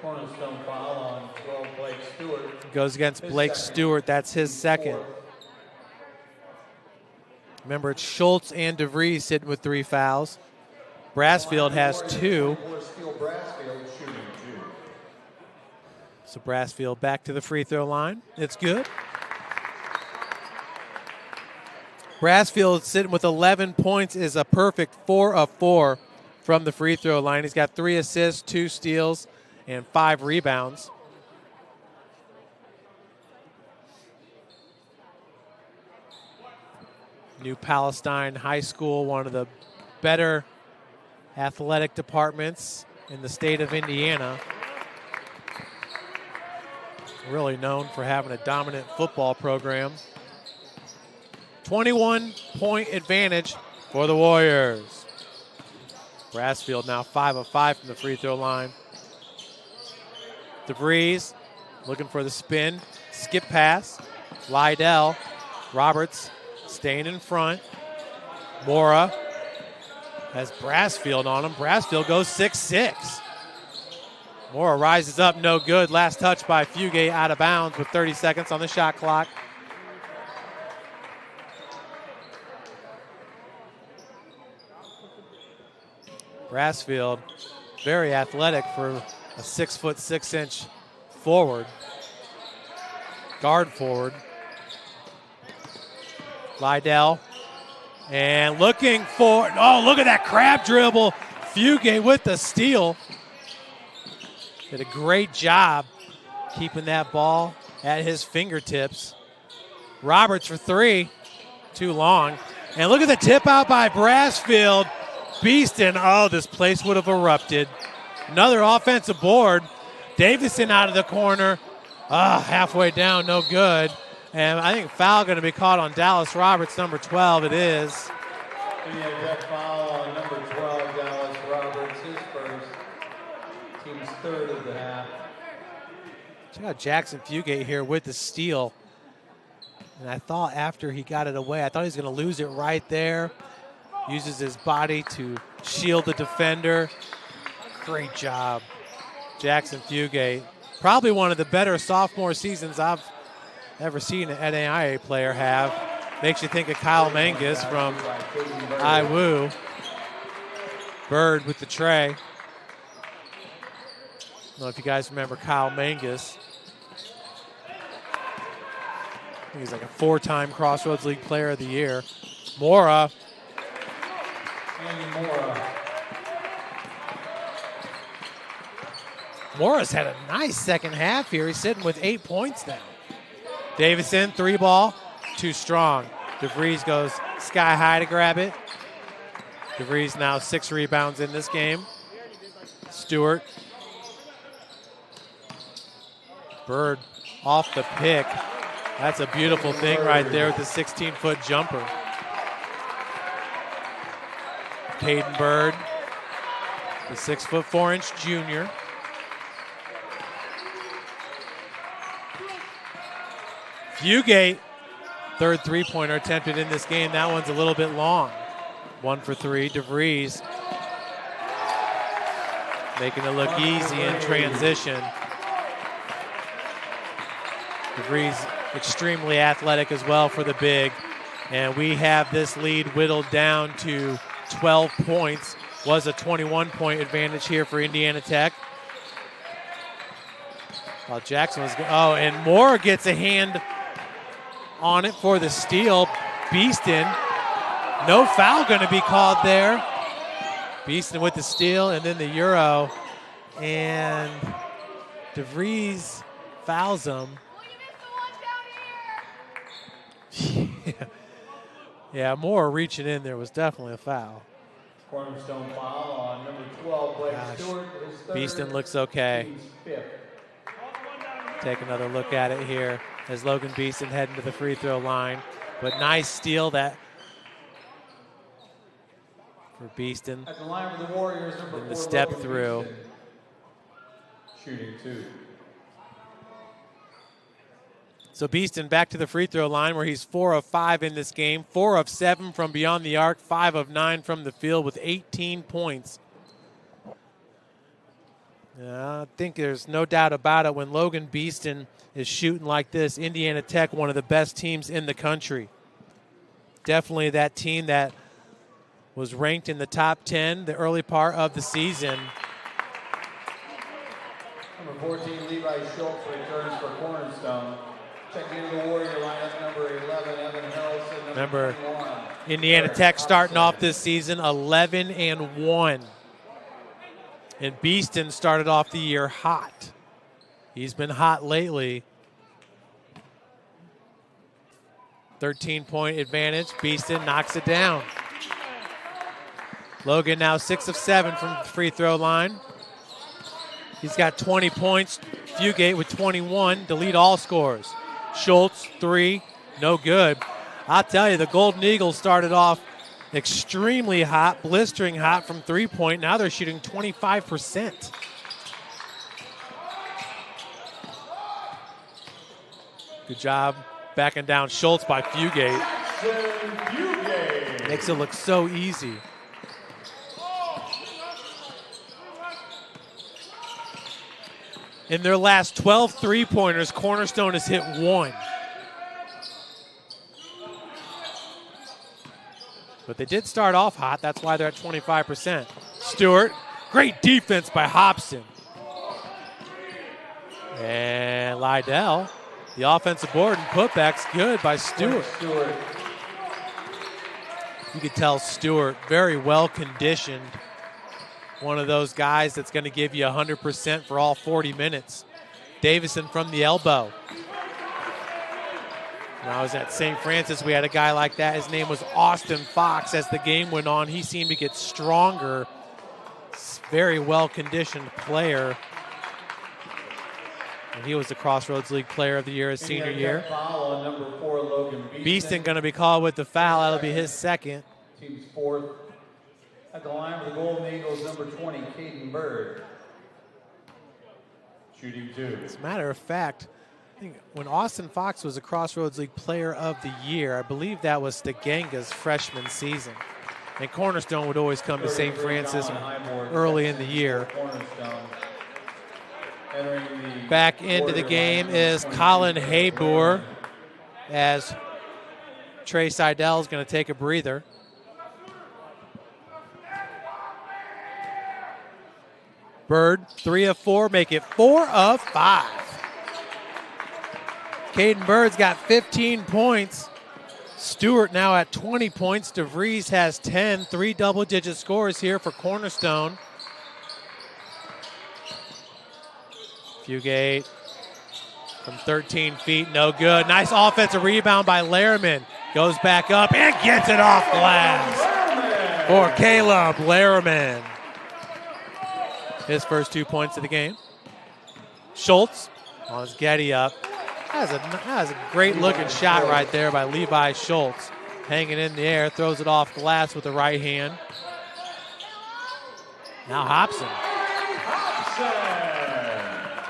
Cornerstone foul on 12, Blake Stewart. Goes against Blake Stewart. That's his second. Remember, it's Schultz and DeVries sitting with 3 fouls. Brassfield has 2. So Brassfield back to the free throw line. It's good. Brassfield sitting with 11 points, is a perfect 4 of 4 from the free throw line. He's got 3 assists, 2 steals, and 5 rebounds. New Palestine High School, one of the better athletic departments in the state of Indiana. Really known for having a dominant football program. 21-point advantage for the Warriors. Brassfield now 5 of 5 from the free throw line. DeVries looking for the spin. Skip pass. Lydell. Roberts staying in front. Mora has Brassfield on him. Brassfield goes 6-6. Mora rises up, no good. Last touch by Fugate out of bounds with 30 seconds on the shot clock. Brassfield, very athletic for a 6'6" forward, guard forward. Lydell, and looking for, oh, look at that crab dribble. Fugate with the steal. Did a great job keeping that ball at his fingertips. Roberts for three, too long. And look at the tip out by Brassfield. Beeston, oh, this place would have erupted. Another offensive board. Davison out of the corner. Halfway down, no good. And I think foul going to be caught on Dallas Roberts, number 12. It is. That foul on number 12, Dallas Roberts, his first. Team's third of the half. Check out Jackson Fugate here with the steal. And I thought after he got it away, I thought he was going to lose it right there. Uses his body to shield the defender. Great job, Jackson Fugate. Probably one of the better sophomore seasons I've ever seen an NAIA player have. Makes you think of Kyle Mangus from IWU. Bird with the tray. I don't know if you guys remember Kyle Mangus. I think he's like a 4-time Crossroads League Player of the Year. Mora. Andy Mora. Mora's had a nice second half here. He's sitting with 8 points now. Davison, 3-ball, too strong. DeVries goes sky high to grab it. DeVries now 6 rebounds in this game. Stewart. Bird off the pick. That's a beautiful thing right there with the 16-foot jumper. Caden Bird, the 6'4" junior. Fugate, third three-pointer attempted in this game. That one's a little bit long. 1 for 3. DeVries making it look easy in transition. DeVries extremely athletic as well for the big. And we have this lead whittled down to 12 points. Was a 21-point advantage here for Indiana Tech. While Jackson was, and Moore gets a hand on it for the steal. Beeston, no foul going to be called there. Beeston with the steal and then the Euro. And DeVries fouls him. Yeah, Moore reaching in there was definitely a foul. Cornerstone foul on number 12, Blake Stewart. Beeston looks okay. Take another look at it here as Logan Beeston heading to the free throw line. But nice steal that for Beeston. At the line for the Warriors, number 4, the step Logan through. Beeston. Shooting 2. So Beeston back to the free throw line where he's 4 of 5 in this game. 4 of 7 from beyond the arc. 5 of 9 from the field with 18 points. I think there's no doubt about it. When Logan Beeston is shooting like this, Indiana Tech, one of the best teams in the country. Definitely that team that was ranked in the top 10 the early part of the season. Number 14, Levi Schultz returns for Cornerstone. Checking into the Warrior lineup, number 11, Evan Harrelson. Remember, 21, Indiana Tech starting off this season 11-1. And Beeston started off the year hot. He's been hot lately. 13-point advantage. Beeston knocks it down. Logan now 6 of 7 from the free throw line. He's got 20 points. Fugate with 21 to lead all scorers. Schultz, 3, no good. I'll tell you, the Golden Eagles started off extremely hot, blistering hot from three-point. Now they're shooting 25%. Good job backing down Schultz by Fugate. Makes it look so easy. In their last 12 three-pointers, Cornerstone has hit 1. But they did start off hot. That's why they're at 25%. Stewart, great defense by Hobson. And Lydell, the offensive board and putback's good by Stewart. You could tell Stewart, very well conditioned. One of those guys that's going to give you 100% for all 40 minutes. Davison from the elbow. When I was at St. Francis, we had a guy like that. His name was Austin Fox. As the game went on, he seemed to get stronger. Very well-conditioned player. And he was the Crossroads League Player of the Year his senior year. Foul on number 4, Logan Beeston going to be called with the foul. That'll be his second. Team's fourth. At the line for the Golden Eagles, number 20, Caden Bird. Shooting 2. As a matter of fact, I think when Austin Fox was a Crossroads League Player of the Year, I believe that was Steganga's freshman season. And Cornerstone would always come to St. Francis early in the year. Back into the game is Colin Haybour as Trey Seidel is going to take a breather. Bird, 3 of 4, make it 4 of 5. Caden Bird's got 15 points. Stewart now at 20 points. DeVries has 10. 3 double-digit scores here for Cornerstone. Fugate from 13 feet, no good. Nice offensive rebound by Lehrman. Goes back up and gets it off glass for Caleb Lehrman. His first 2 points of the game. Schultz on his Getty up. That was a great looking shot right there by Levi Schultz. Hanging in the air, throws it off glass with the right hand. Now Hobson.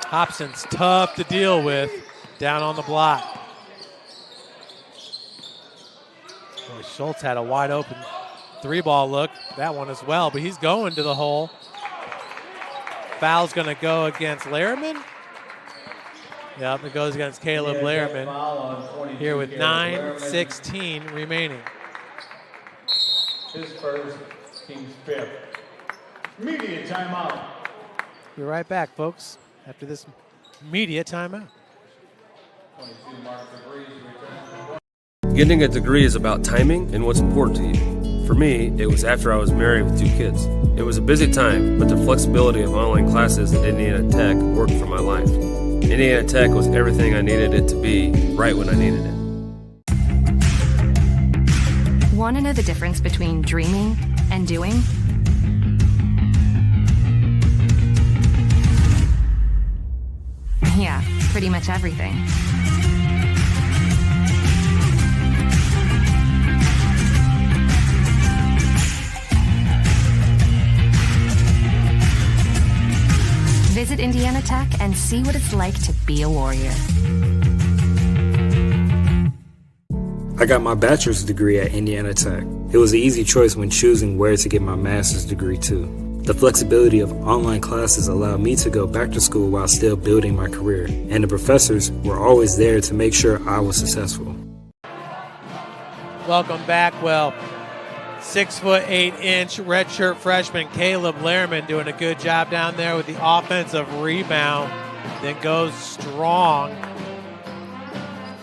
Hobson's tough to deal with down on the block. Boy, Schultz had a wide open 3-ball look. That one as well, but he's going to the hole. Foul's going to go against Lehrman. Yep, it goes against Caleb Lehrman here with 9:16 remaining. His first, team's 5th. Media timeout. Be right back, folks, after this media timeout. Getting a degree is about timing and what's important to you. For me, it was after I was married with 2 kids. It was a busy time, but the flexibility of online classes at Indiana Tech worked for my life. Indiana Tech was everything I needed it to be, right when I needed it. Want to know the difference between dreaming and doing? Yeah, pretty much everything. Visit Indiana Tech and see what it's like to be a warrior. I got my bachelor's degree at Indiana Tech. It was an easy choice when choosing where to get my master's degree too. The flexibility of online classes allowed me to go back to school while still building my career, and the professors were always there to make sure I was successful. Welcome back. Well, 6'8" redshirt freshman Caleb Lehrman doing a good job down there with the offensive rebound. Then goes strong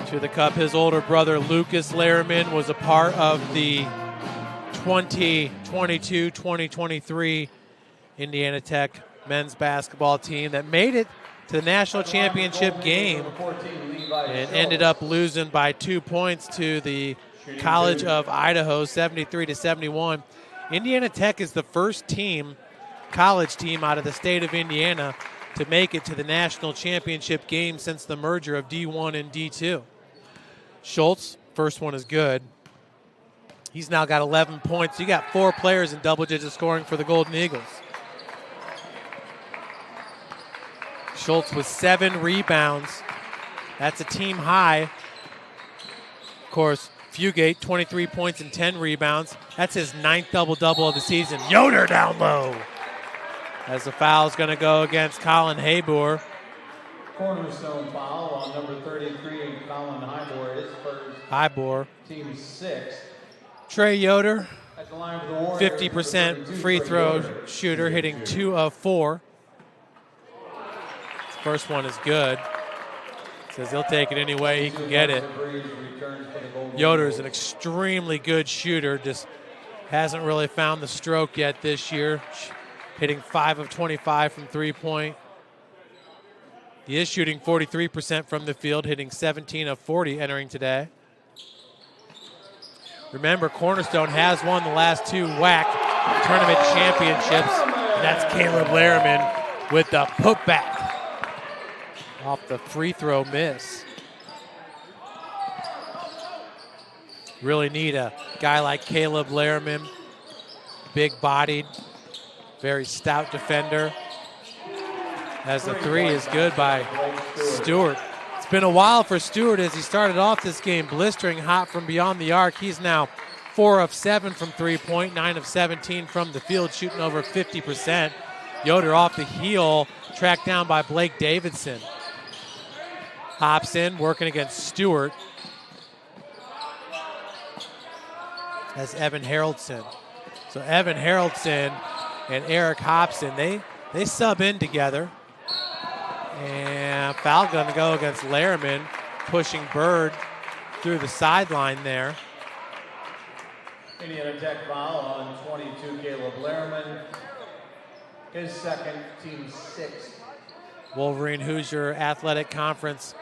to the cup. His older brother Lucas Lehrman was a part of the 2022-2023 Indiana Tech men's basketball team that made it to the national championship game and ended up losing by 2 points to the College of Idaho, 73-71. Indiana Tech is the first college team out of the state of Indiana to make it to the national championship game since the merger of D1 and D2. Schultz, first one is good. He's now got 11 points. You got 4 players in double-digit scoring for the Golden Eagles. Schultz with 7 rebounds. That's a team high. Of course, Fugate, 23 points and 10 rebounds. That's his 9th double-double of the season. Yoder down low. As the foul is going to go against Colin Habour. Cornerstone foul on number 33, Colin Habour, his first. Habour. Team 6. Trey Yoder, At the line for the Warriors, 50% free throw shooter, hitting 2 of 4. His first one is good. Says he'll take it any way he can get it. Yoder's an extremely good shooter, just hasn't really found the stroke yet this year. Hitting 5 of 25 from three-point. He is shooting 43% from the field, hitting 17 of 40 entering today. Remember, Cornerstone has won the last 2 WAC tournament championships, and that's Caleb Lehrman with the putback off the free throw miss. Really need a guy like Caleb Lehrman, big-bodied, very stout defender. As the 3 is good by Stewart. It's been a while for Stewart as he started off this game blistering hot from beyond the arc. He's now 4 of 7 from three-point, 9 of 17 from the field, shooting over 50%. Yoder off the heel, tracked down by Blake Davidson. Hobson working against Stewart. As Evan Haraldson. So Evan Haraldson and Eric Hobson, they sub in together. And foul going to go against Lehrman, pushing Bird through the sideline there. Indiana Tech foul on 22, Caleb Lehrman. His second, team 6. Wolverine Hoosier Athletic Conference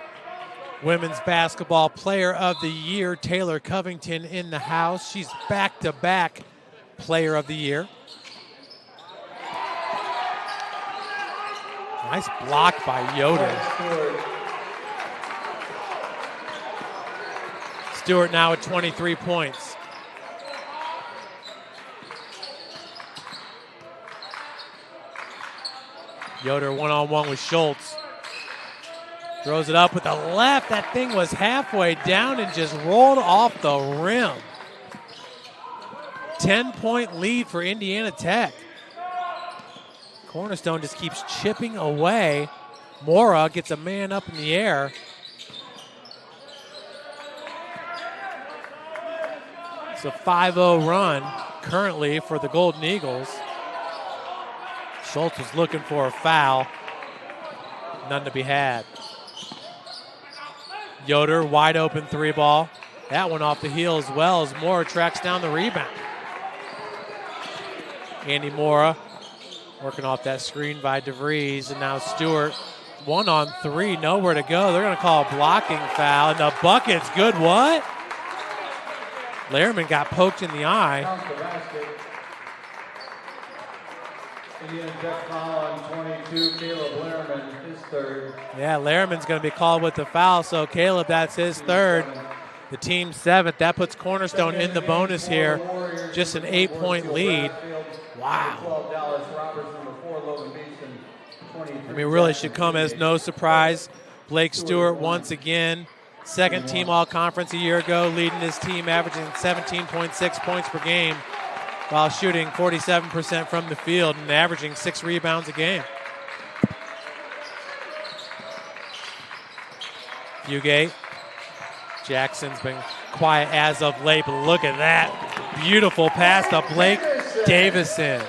Women's Basketball Player of the Year, Taylor Covington in the house. She's back-to-back Player of the Year. Nice block by Yoder. Stewart now at 23 points. Yoder one-on-one with Schultz. Throws it up with the left. That thing was halfway down and just rolled off the rim. 10-point lead for Indiana Tech. Cornerstone just keeps chipping away. Mora gets a man up in the air. It's a 5-0 run currently for the Golden Eagles. Schultz was looking for a foul. None to be had. Yoder, wide open 3-ball. That one off the heel as well as Mora tracks down the rebound. Andy Mora working off that screen by DeVries, and now Stewart, 1-on-3, nowhere to go. They're going to call a blocking foul, and the bucket's good. What? Lehrman got poked in the eye. Indiana Tech foul on 22, Caleb Lehrman, his third. Yeah, Lehrman's going to be called with the foul, so Caleb, that's his third. The team's 7th. That puts Cornerstone in the bonus here. Just an 8-point lead. Wow. I mean, really should come as no surprise. Blake Stewart once again, second team all-conference a year ago, leading his team, averaging 17.6 points per game while shooting 47% from the field and averaging 6 rebounds a game. Fugate. Jackson's been quiet as of late, but look at that. Beautiful pass to Blake Davison.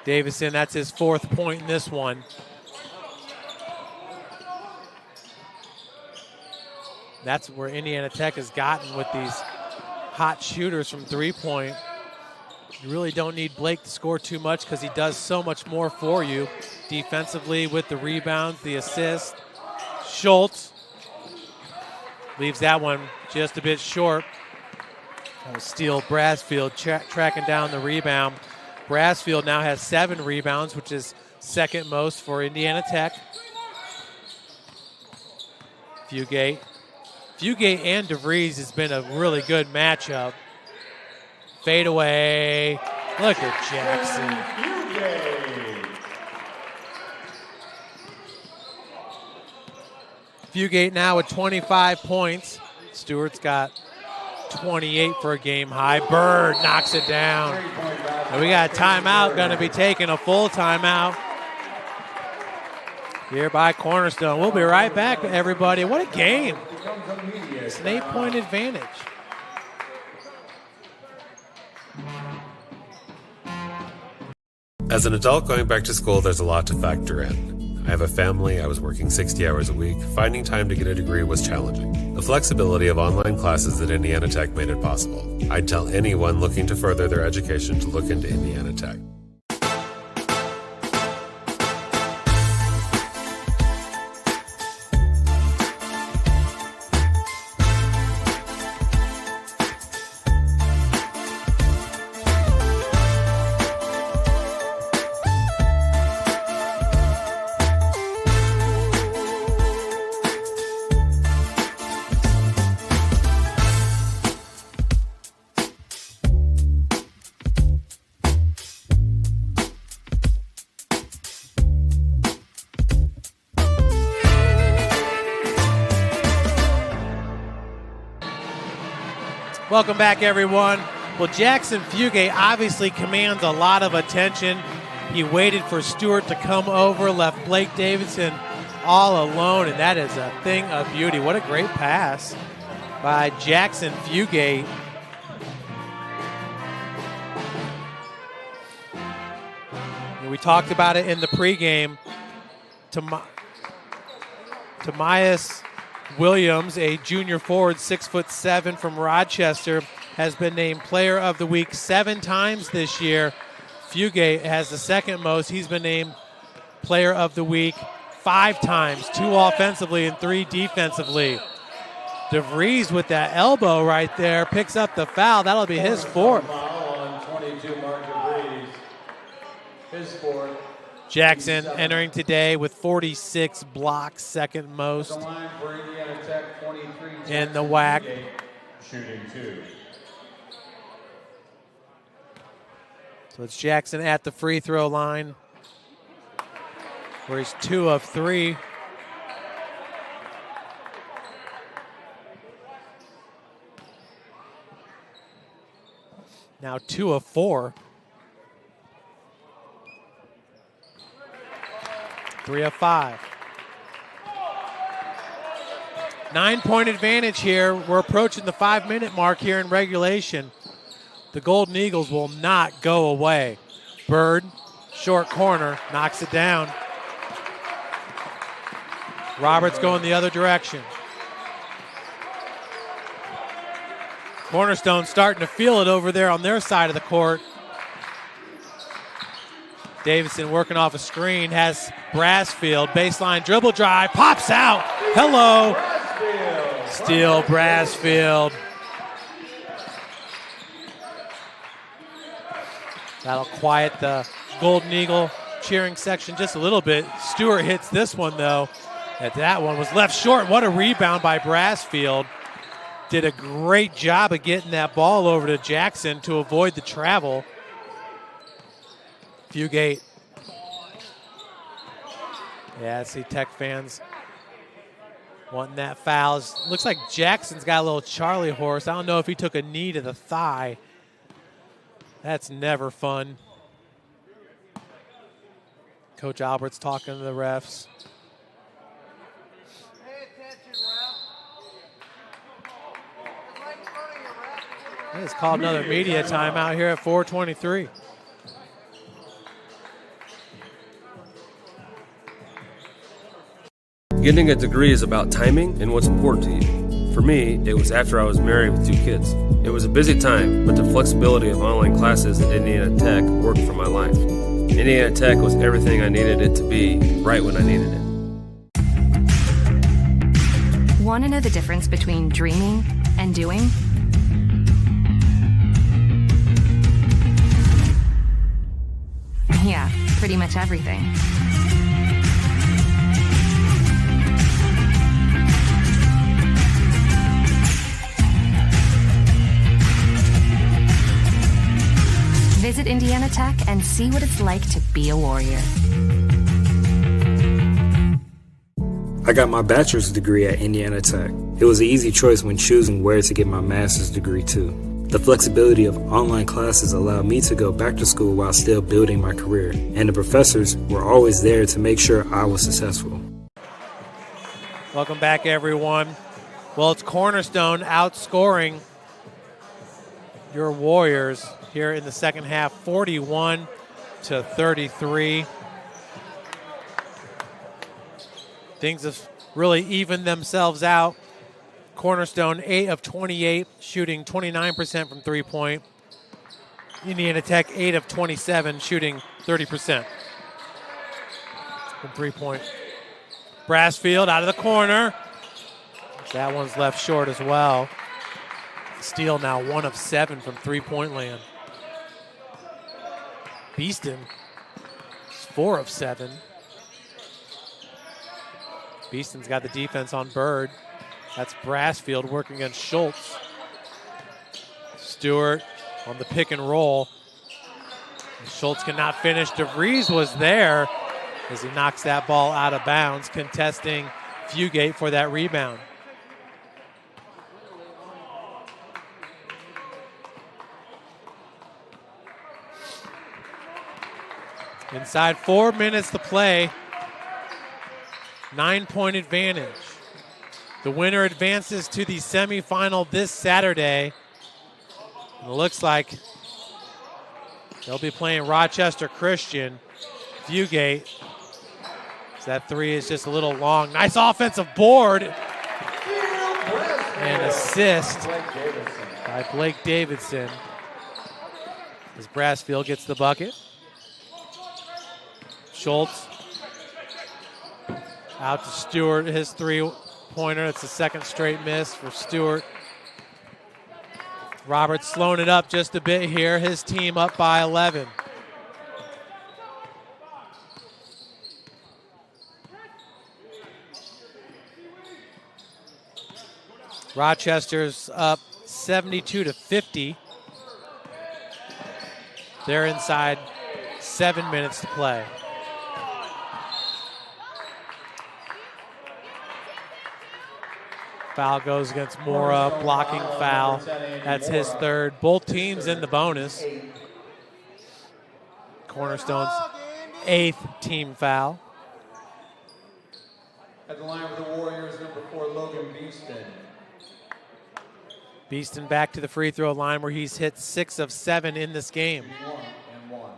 Davison, that's his 4th point in this one. That's where Indiana Tech has gotten with these hot shooters from three-point. You really don't need Blake to score too much because he does so much more for you defensively with the rebounds, the assist. Schultz leaves that one just a bit short. That'll steal Brasfield tracking down the rebound. Brasfield now has 7 rebounds, which is second most for Indiana Tech. Fugate and DeVries has been a really good matchup. Fade away. Look at Jackson. Fugate now with 25 points. Stewart's got 28 for a game high. Bird knocks it down. And we got a timeout, going to be taking a full timeout here by Cornerstone. We'll be right back, everybody. What a game. It's an 8-point advantage. As an adult going back to school, there's a lot to factor in. I have a family, I was working 60 hours a week. Finding time to get a degree was challenging. The flexibility of online classes at Indiana Tech made it possible. I'd tell anyone looking to further their education to look into Indiana Tech. Welcome back, everyone. Well, Jackson Fugate obviously commands a lot of attention. He waited for Stewart to come over, left Blake Davidson all alone, and that is a thing of beauty. What a great pass by Jackson Fugate. And we talked about it in the pregame. Tomias Williams, a junior forward, 6'7" from Rochester, has been named Player of the Week 7 times this year. Fugate has the second most. He's been named Player of the Week 5 times, 2 offensively and 3 defensively. DeVries with that elbow right there picks up the foul. That'll be his 4th. On 22, Mark DeVries. His 4th. Jackson entering today with 46 blocks, second most in the WAC. Shooting 2. So it's Jackson at the free throw line, where he's 2 of 3. Now 2 of 4. 3 of 5. 9-point advantage here. We're approaching the 5-minute mark here in regulation. The Golden Eagles will not go away. Bird, short corner, knocks it down. Roberts going the other direction. Cornerstone starting to feel it over there on their side of the court. Davidson working off a screen, has Brasfield, baseline dribble drive, pops out. Hello. Steal Brasfield. That'll quiet the Golden Eagle cheering section just a little bit. Stewart hits this one, though. That one was left short. What a rebound by Brasfield. Did a great job of getting that ball over to Jackson to avoid the travel. Fugate. Yeah, I see Tech fans wanting that foul. Looks like Jackson's got a little Charlie horse. I don't know if he took a knee to the thigh. That's never fun. Coach Albert's talking to the refs. It's called another media timeout here at 4:23. Getting a degree is about timing and what's important to you. For me, it was after I was married with 2 kids. It was a busy time, but the flexibility of online classes at Indiana Tech worked for my life. Indiana Tech was everything I needed it to be, right when I needed it. Want to know the difference between dreaming and doing? Yeah, pretty much everything. Visit Indiana Tech and see what it's like to be a warrior. I got my bachelor's degree at Indiana Tech. It was an easy choice when choosing where to get my master's degree too. The flexibility of online classes allowed me to go back to school while still building my career, and the professors were always there to make sure I was successful. Welcome back, everyone. Well, it's Cornerstone outscoring your Warriors here in the second half, 41-33. Things have really evened themselves out. Cornerstone 8 of 28, shooting 29% from three-point. Indiana Tech 8 of 27, shooting 30% from three-point. Brassfield out of the corner. That one's left short as well. Steele now 1 of 7 from three-point land. Beeston 4 of 7. Beeston's got the defense on Bird. That's Brassfield working against Schultz. Stewart on the pick and roll. Schultz cannot finish. DeVries was there as he knocks that ball out of bounds, contesting Fugate for that rebound. Inside 4 minutes to play. 9-point advantage. The winner advances to the semifinal this Saturday. And it looks like they'll be playing Rochester Christian. Fugate. That three is just a little long. Nice offensive board. And assist by Blake Davidson. As Brassfield gets the bucket. Schultz. Out to Stewart, his three-pointer. It's the second straight miss for Stewart. Roberts slowing it up just a bit here. His team up by 11. Rochester's up 72-50. They're inside 7 minutes to play. Foul goes against Mora, blocking foul. That's his third. Both teams in the bonus. Cornerstone's 8th team foul. At the line with the Warriors, number 4, Logan Beeston. Beeston back to the free throw line where he's hit 6 of 7 in this game. 1-1.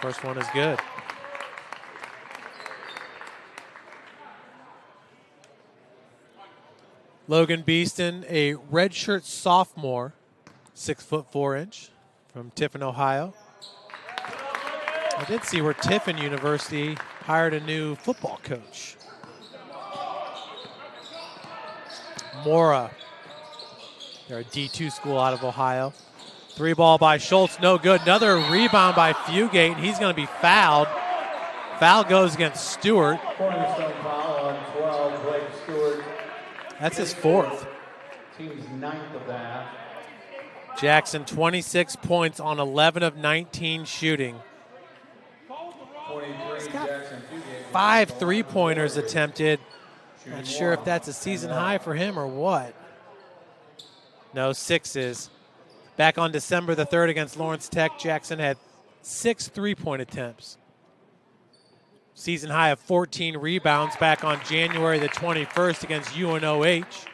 First one is good. Logan Beeston, a redshirt sophomore, 6'4" from Tiffin, Ohio. I did see where Tiffin University hired a new football coach. Mora, they're a D2 school out of Ohio. Three ball by Schultz, no good. Another rebound by Fugate, and he's going to be fouled. Foul goes against Stewart. Cornerstone foul on 12, Blake Stewart. That's his 4th. Team's 9th of that. Jackson, 26 points on 11 of 19 shooting. 23, Jackson. 5 three-pointers attempted. Not sure if that's a season high for him or what. No, 6s. Back on December the 3rd against Lawrence Tech, Jackson had 6 three-point attempts. Season high of 14 rebounds back on January the 21st against UNOH.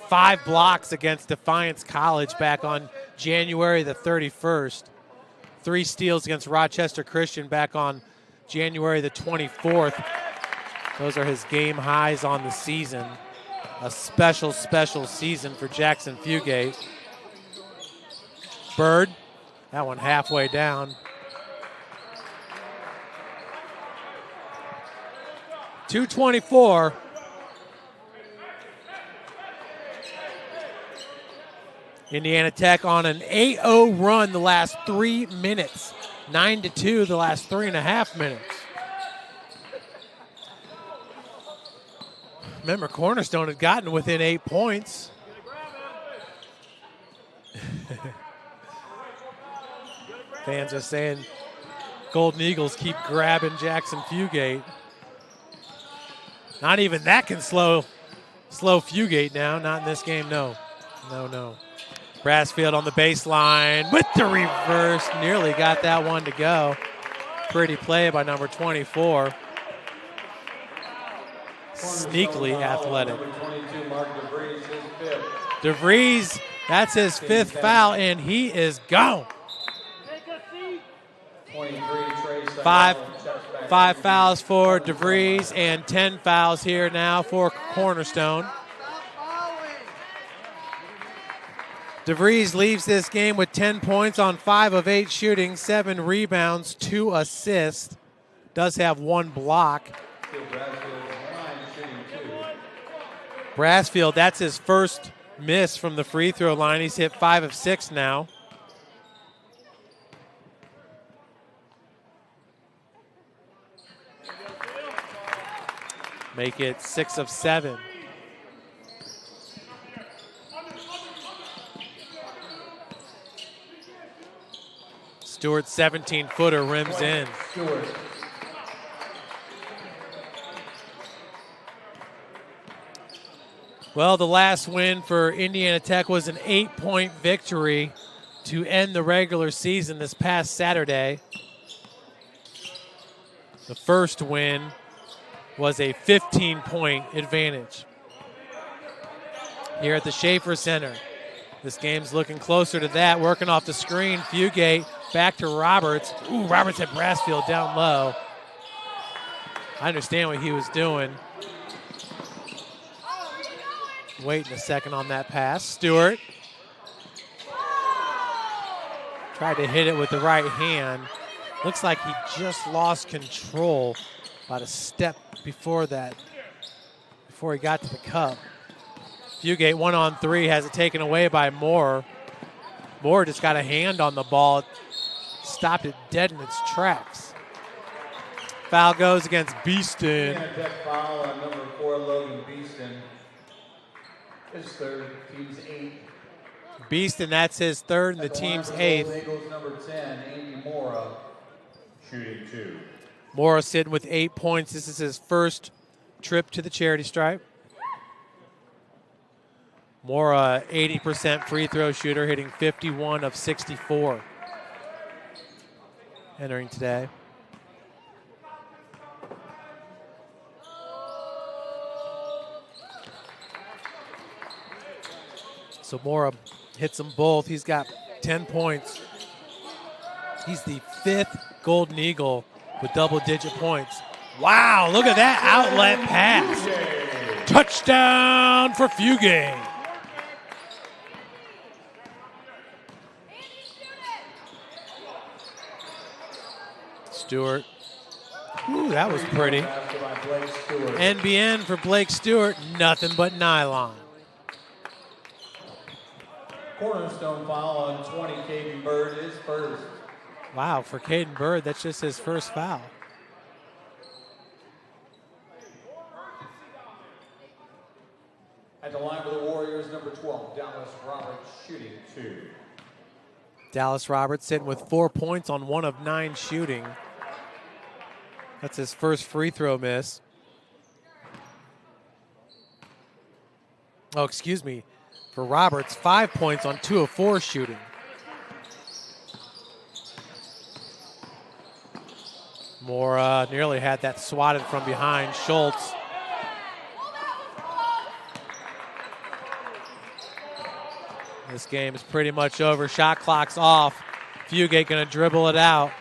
5 blocks against Defiance College back on January the 31st. 3 steals against Rochester Christian back on January the 24th. Those are his game highs on the season. A special, special season for Jackson Fugate. Bird, that one halfway down. 2:24. Indiana Tech on an 8-0 run the last 3 minutes. 9-2 the last 3.5 minutes. Remember, Cornerstone had gotten within 8 points. Fans are saying Golden Eagles keep grabbing Jackson Fugate. Not even that can slow Fugate down. Not in this game, no. No. Brassfield on the baseline with the reverse. Nearly got that one to go. Pretty play by number 24. Sneakily athletic. DeVries, that's his 5th foul, and he is gone. Five fouls for DeVries and 10 fouls here now for Cornerstone. DeVries leaves this game with 10 points on 5 of 8 shooting, 7 rebounds, 2 assists. Does have 1 block. Brassfield, that's his first miss from the free throw line. He's hit 5 of 6 now. Make it 6 of 7. Stewart's 17-footer rims in. Well, the last win for Indiana Tech was an 8-point victory to end the regular season this past Saturday. The first win was a 15-point advantage here at the Schaefer Center. This game's looking closer to that. Working off the screen, Fugate back to Roberts. Ooh, Roberts had Brassfield down low. I understand what he was doing. Waiting a second on that pass. Stewart tried to hit it with the right hand. Looks like he just lost control about a step before that, before he got to the cup. Fugate 1-on-3 has it taken away by Moore. Moore just got a hand on the ball, stopped it dead in its tracks. Foul goes against Beeston. Foul on number 4, Logan Beeston. His third, team's 8. Beeston, that's his third and the team's 8th. Eagles number 10, Andy Mora, shooting 2. Mora sitting with 8 points. This is his first trip to the charity stripe. Mora, 80% free throw shooter, hitting 51 of 64 entering today. So Mora hits them both. He's got 10 points. He's the 5th Golden Eagle with double-digit points. Wow, look at that outlet pass. Touchdown for Fugate. Stewart. Ooh, that was pretty. NBN for Blake Stewart, nothing but nylon. Cornerstone foul on 20, Caden Bird is first. Wow, for Caden Bird, that's just his first foul. At the line for the Warriors, number 12, Dallas Roberts, shooting 2. Dallas Roberts sitting with 4 points on 1 of 9 shooting. That's his first free throw miss. Oh, excuse me. For Roberts, 5 points on 2 of 4 shooting. Moore nearly had that swatted from behind. Schultz. This game is pretty much over. Shot clock's off. Fugate going to dribble it out.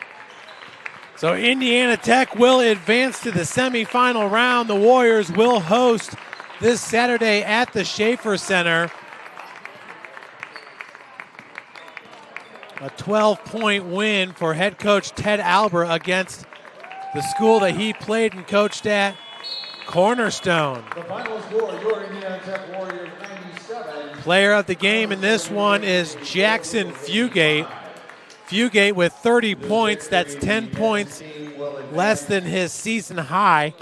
It's So Indiana Tech will advance to the semifinal round. The Warriors will host this Saturday at the Schaefer Center. A 12-point win for head coach Ted Albert against the school that he played and coached at, Cornerstone. The final score, your Indiana Tech Warriors 97. Player of the game in this one is Jackson Fugate. Fugate with 30 points. That's 10 points less than his season high.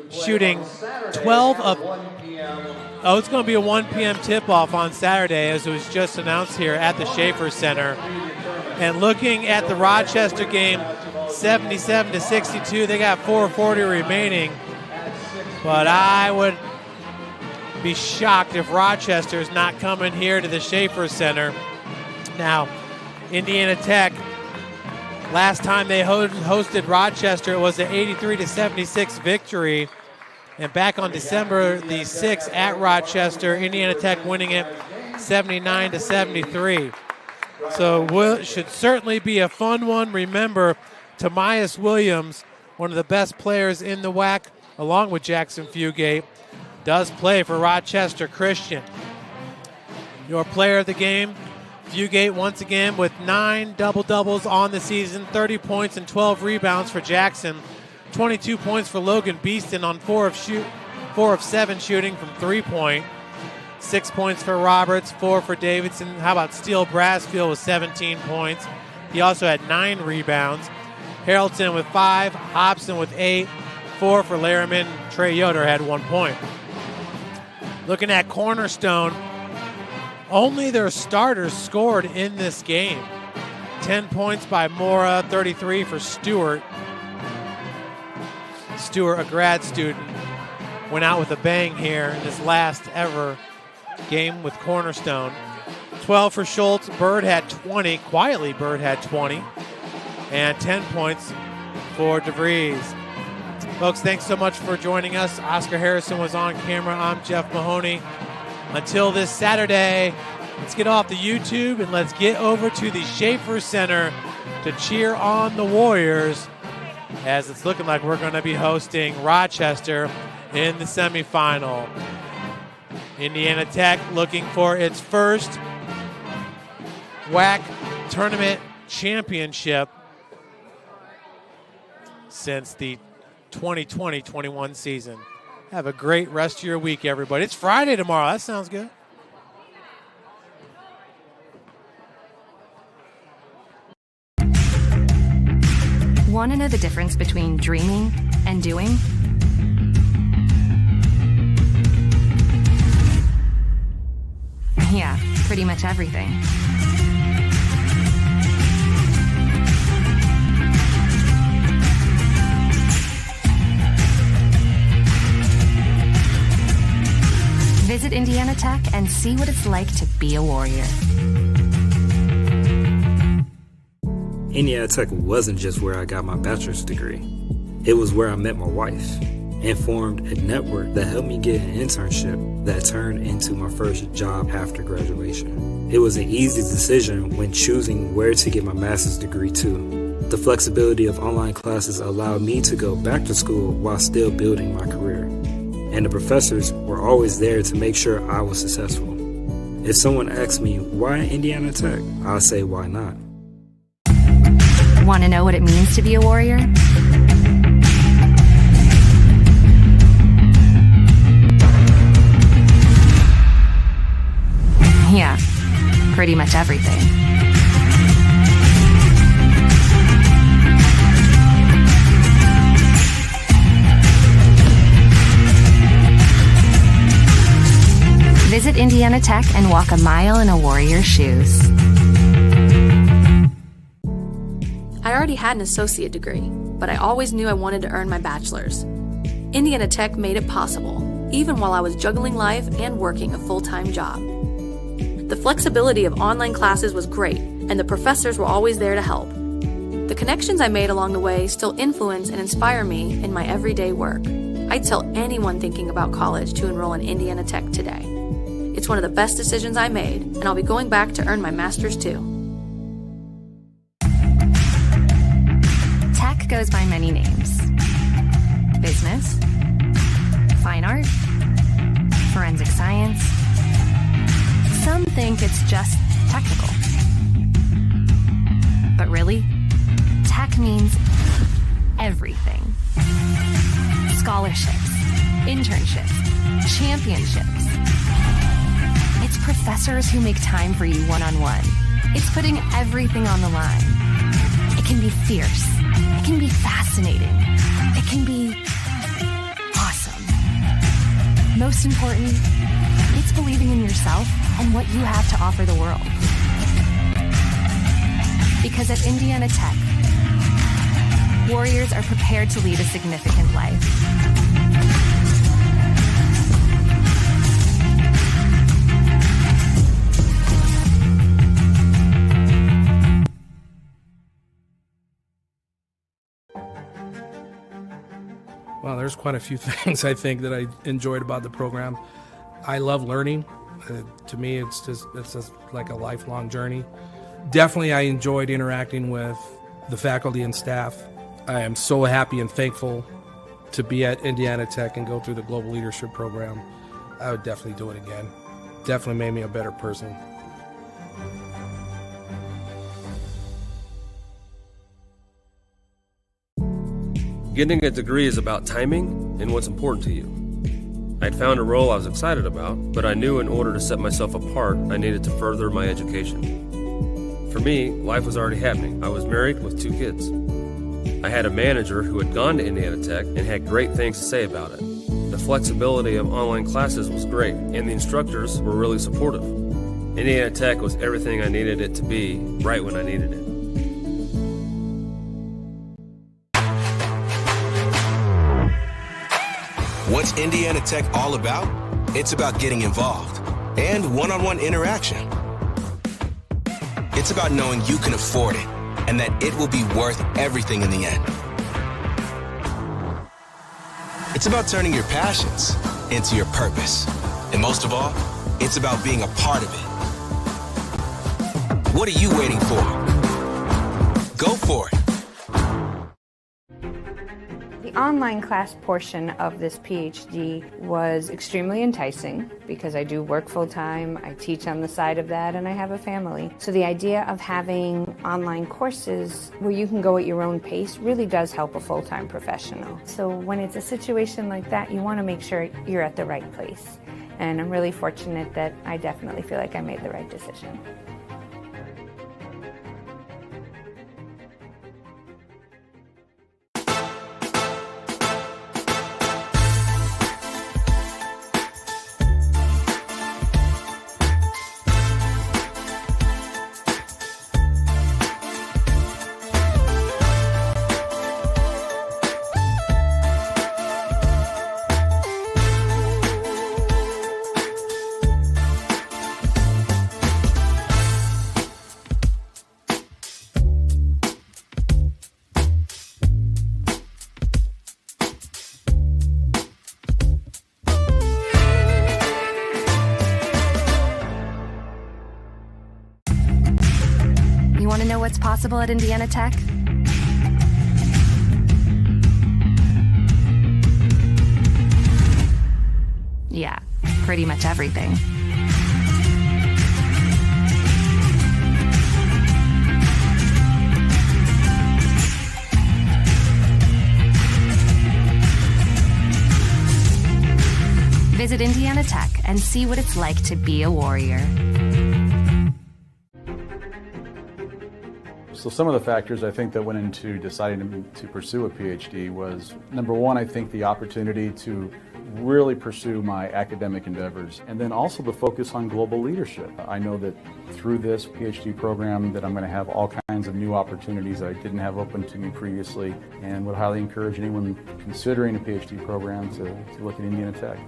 Shooting 12 of... Oh, it's going to be a 1 p.m. tip-off on Saturday, as it was just announced here at the Schaefer Center. And looking at the Rochester game, 77-62. They got 4:40 remaining. But I would be shocked if Rochester is not coming here to the Schaefer Center. Now, Indiana Tech, last time they hosted Rochester, it was an 83-76 victory. And back on December the 6th at Rochester, Indiana Tech winning it 79-73. So should certainly be a fun one. Remember, Tamias Williams, one of the best players in the WAC, along with Jackson Fugate, does play for Rochester Christian. Your player of the game, Fugate, once again with 9 double-doubles on the season, 30 points and 12 rebounds for Jackson. 22 points for Logan Beeston on 4 of 7 shooting from three-point. 6 points for Roberts, 4 for Davidson. How about Steele Brassfield with 17 points? He also had 9 rebounds. Harrelson with 5, Hobson with 8, 4 for Larriman. Trey Yoder had 1 point. Looking at Cornerstone, only their starters scored in this game. 10 points by Mora, 33 for Stewart. Stewart, a grad student, went out with a bang here in his last ever game with Cornerstone. 12 for Schultz. Bird had 20. Quietly, Bird had 20. And 10 points for DeVries. Folks, thanks so much for joining us. Oscar Harrison was on camera. I'm Jeff Mahoney. Until this Saturday, let's get off the YouTube and let's get over to the Schaefer Center to cheer on the Warriors, as it's looking like we're going to be hosting Rochester in the semifinal. Indiana Tech looking for its first WAC tournament championship since the 2020-21 season. Have a great rest of your week, everybody. It's Friday tomorrow. That sounds good. Want to know the difference between dreaming and doing? Yeah, pretty much everything. Visit Indiana Tech and see what it's like to be a Warrior. Indiana Tech wasn't just where I got my bachelor's degree. It was where I met my wife and formed a network that helped me get an internship that turned into my first job after graduation. It was an easy decision when choosing where to get my master's degree too. The flexibility of online classes allowed me to go back to school while still building my career. And the professors were always there to make sure I was successful. If someone asks me, why Indiana Tech? I'll say, why not? Want to know what it means to be a Warrior? Yeah, pretty much everything. Visit Indiana Tech and walk a mile in a Warrior's shoes. I already had an associate degree, but I always knew I wanted to earn my bachelor's. Indiana Tech made it possible, even while I was juggling life and working a full-time job. The flexibility of online classes was great, and the professors were always there to help. The connections I made along the way still influence and inspire me in my everyday work. I'd tell anyone thinking about college to enroll in Indiana Tech today. It's one of the best decisions I made, and I'll be going back to earn my master's too. Tech goes goes by many names: business, fine art, forensic science. Some think it's just technical. But really, tech means everything. Scholarships, internships, championships. It's professors who make time for you one-on-one. It's putting everything on the line. It can be fierce. It can be fascinating. It can be awesome. Most important, it's believing in yourself and what you have to offer the world. Because at Indiana Tech, warriors are prepared to lead a significant life. Well, there's quite a few things I think that I enjoyed about the program. I love learning. To me, it's just like a lifelong journey. Definitely, I enjoyed interacting with the faculty and staff. I am so happy and thankful to be at Indiana Tech and go through the Global Leadership Program. I would definitely do it again. Definitely made me a better person. Getting a degree is about timing and what's important to you. I'd found a role I was excited about, but I knew in order to set myself apart, I needed to further my education. For me, life was already happening. I was married with 2 kids. I had a manager who had gone to Indiana Tech and had great things to say about it. The flexibility of online classes was great, and the instructors were really supportive. Indiana Tech was everything I needed it to be, right when I needed it. What's Indiana Tech all about? It's about getting involved and one-on-one interaction. It's about knowing you can afford it and that it will be worth everything in the end. It's about turning your passions into your purpose. And most of all, it's about being a part of it. What are you waiting for? Go for it. The online class portion of this PhD was extremely enticing because I do work full-time, I teach on the side of that, and I have a family. So the idea of having online courses where you can go at your own pace really does help a full-time professional. So when it's a situation like that, you want to make sure you're at the right place. And I'm really fortunate that I definitely feel like I made the right decision. You want to know what's possible at Indiana Tech? Yeah, pretty much everything. Visit Indiana Tech and see what it's like to be a warrior. So some of the factors I think that went into deciding to pursue a PhD was, number one, I think the opportunity to really pursue my academic endeavors, and then also the focus on global leadership. I know that through this PhD program that I'm going to have all kinds of new opportunities that I didn't have open to me previously, and would highly encourage anyone considering a PhD program to look at Indiana Tech.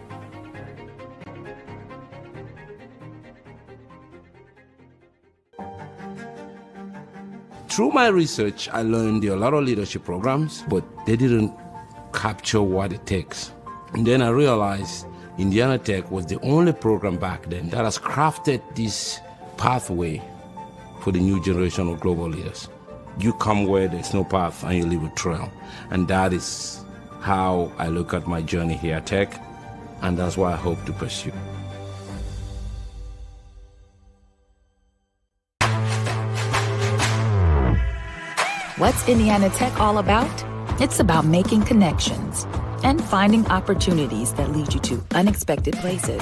Through my research, I learned there are a lot of leadership programs, but they didn't capture what it takes. And then I realized Indiana Tech was the only program back then that has crafted this pathway for the new generation of global leaders. you come where there's no path and you leave a trail. And that is how I look at my journey here at Tech, and that's what I hope to pursue. What's Indiana Tech all about? It's about making connections and finding opportunities that lead you to unexpected places.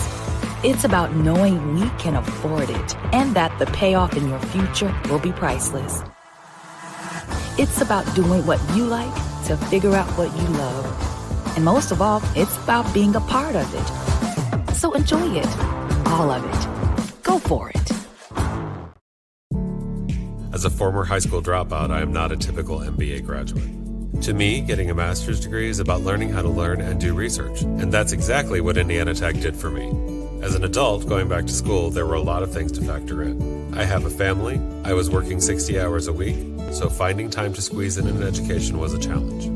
It's about knowing we can afford it and that the payoff in your future will be priceless. It's about doing what you like to figure out what you love. And most of all, it's about being a part of it. So enjoy it, all of it. Go for it. As a former high school dropout, I am not a typical MBA graduate. To me, getting a master's degree is about learning how to learn and do research, and that's exactly what Indiana Tech did for me. As an adult, going back to school, there were a lot of things to factor in. I have a family, I was working 60 hours a week, so finding time to squeeze in an education was a challenge.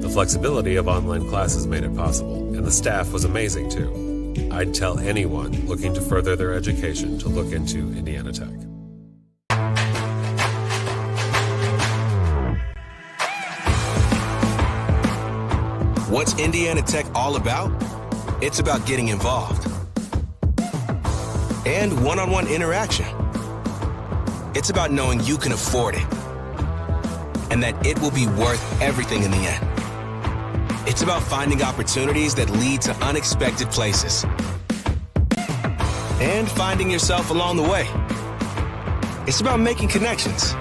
The flexibility of online classes made it possible, and the staff was amazing too. I'd tell anyone looking to further their education to look into Indiana Tech. What's Indiana Tech all about? It's about getting involved and one-on-one interaction. It's about knowing you can afford it and that it will be worth everything in the end. It's about finding opportunities that lead to unexpected places and finding yourself along the way. It's about making connections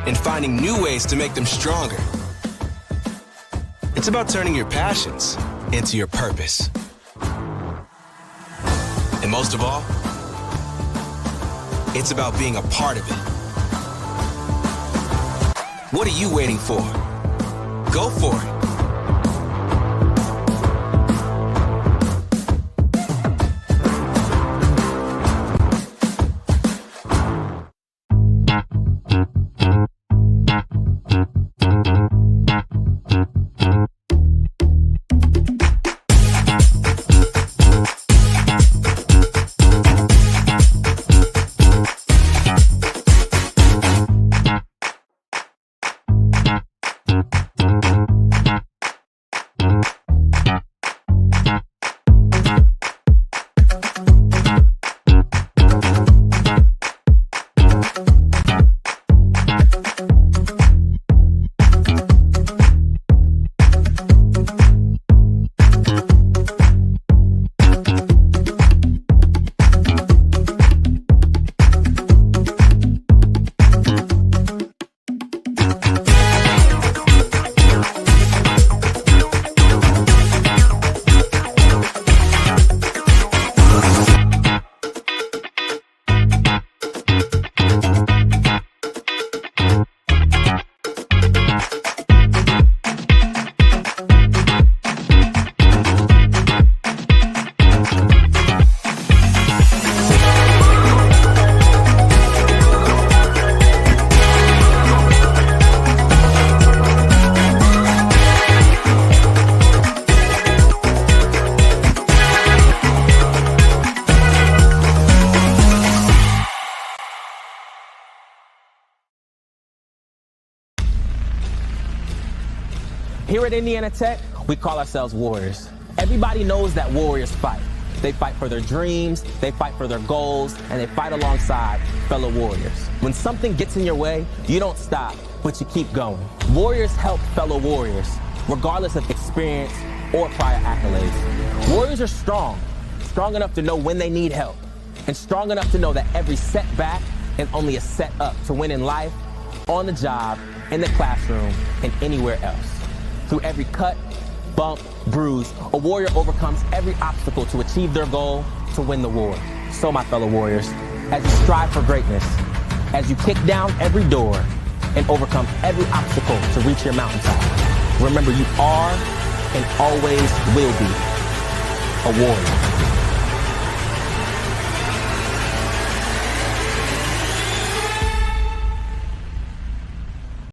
and finding new ways to make them stronger. It's about turning your passions into your purpose. And most of all, it's about being a part of it. What are you waiting for? Go for it. Here at Indiana Tech, we call ourselves warriors. Everybody knows that warriors fight. They fight for their dreams, they fight for their goals, and they fight alongside fellow warriors. When something gets in your way, you don't stop, but you keep going. Warriors help fellow warriors, regardless of experience or prior accolades. Warriors are strong enough to know when they need help, and strong enough to know that every setback is only a set up to win in life, on the job, in the classroom, and anywhere else. Through every cut, bump, bruise, a warrior overcomes every obstacle to achieve their goal, to win the war. So my fellow warriors, as you strive for greatness, as you kick down every door and overcome every obstacle to reach your mountaintop, remember you are and always will be a warrior.